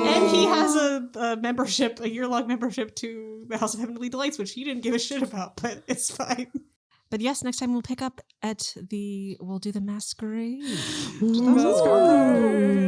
And he has a year-long membership to the House of Heavenly Delights, which he didn't give a shit about, but it's fine. But yes, next time we'll pick up we'll do the masquerade. Masquerade.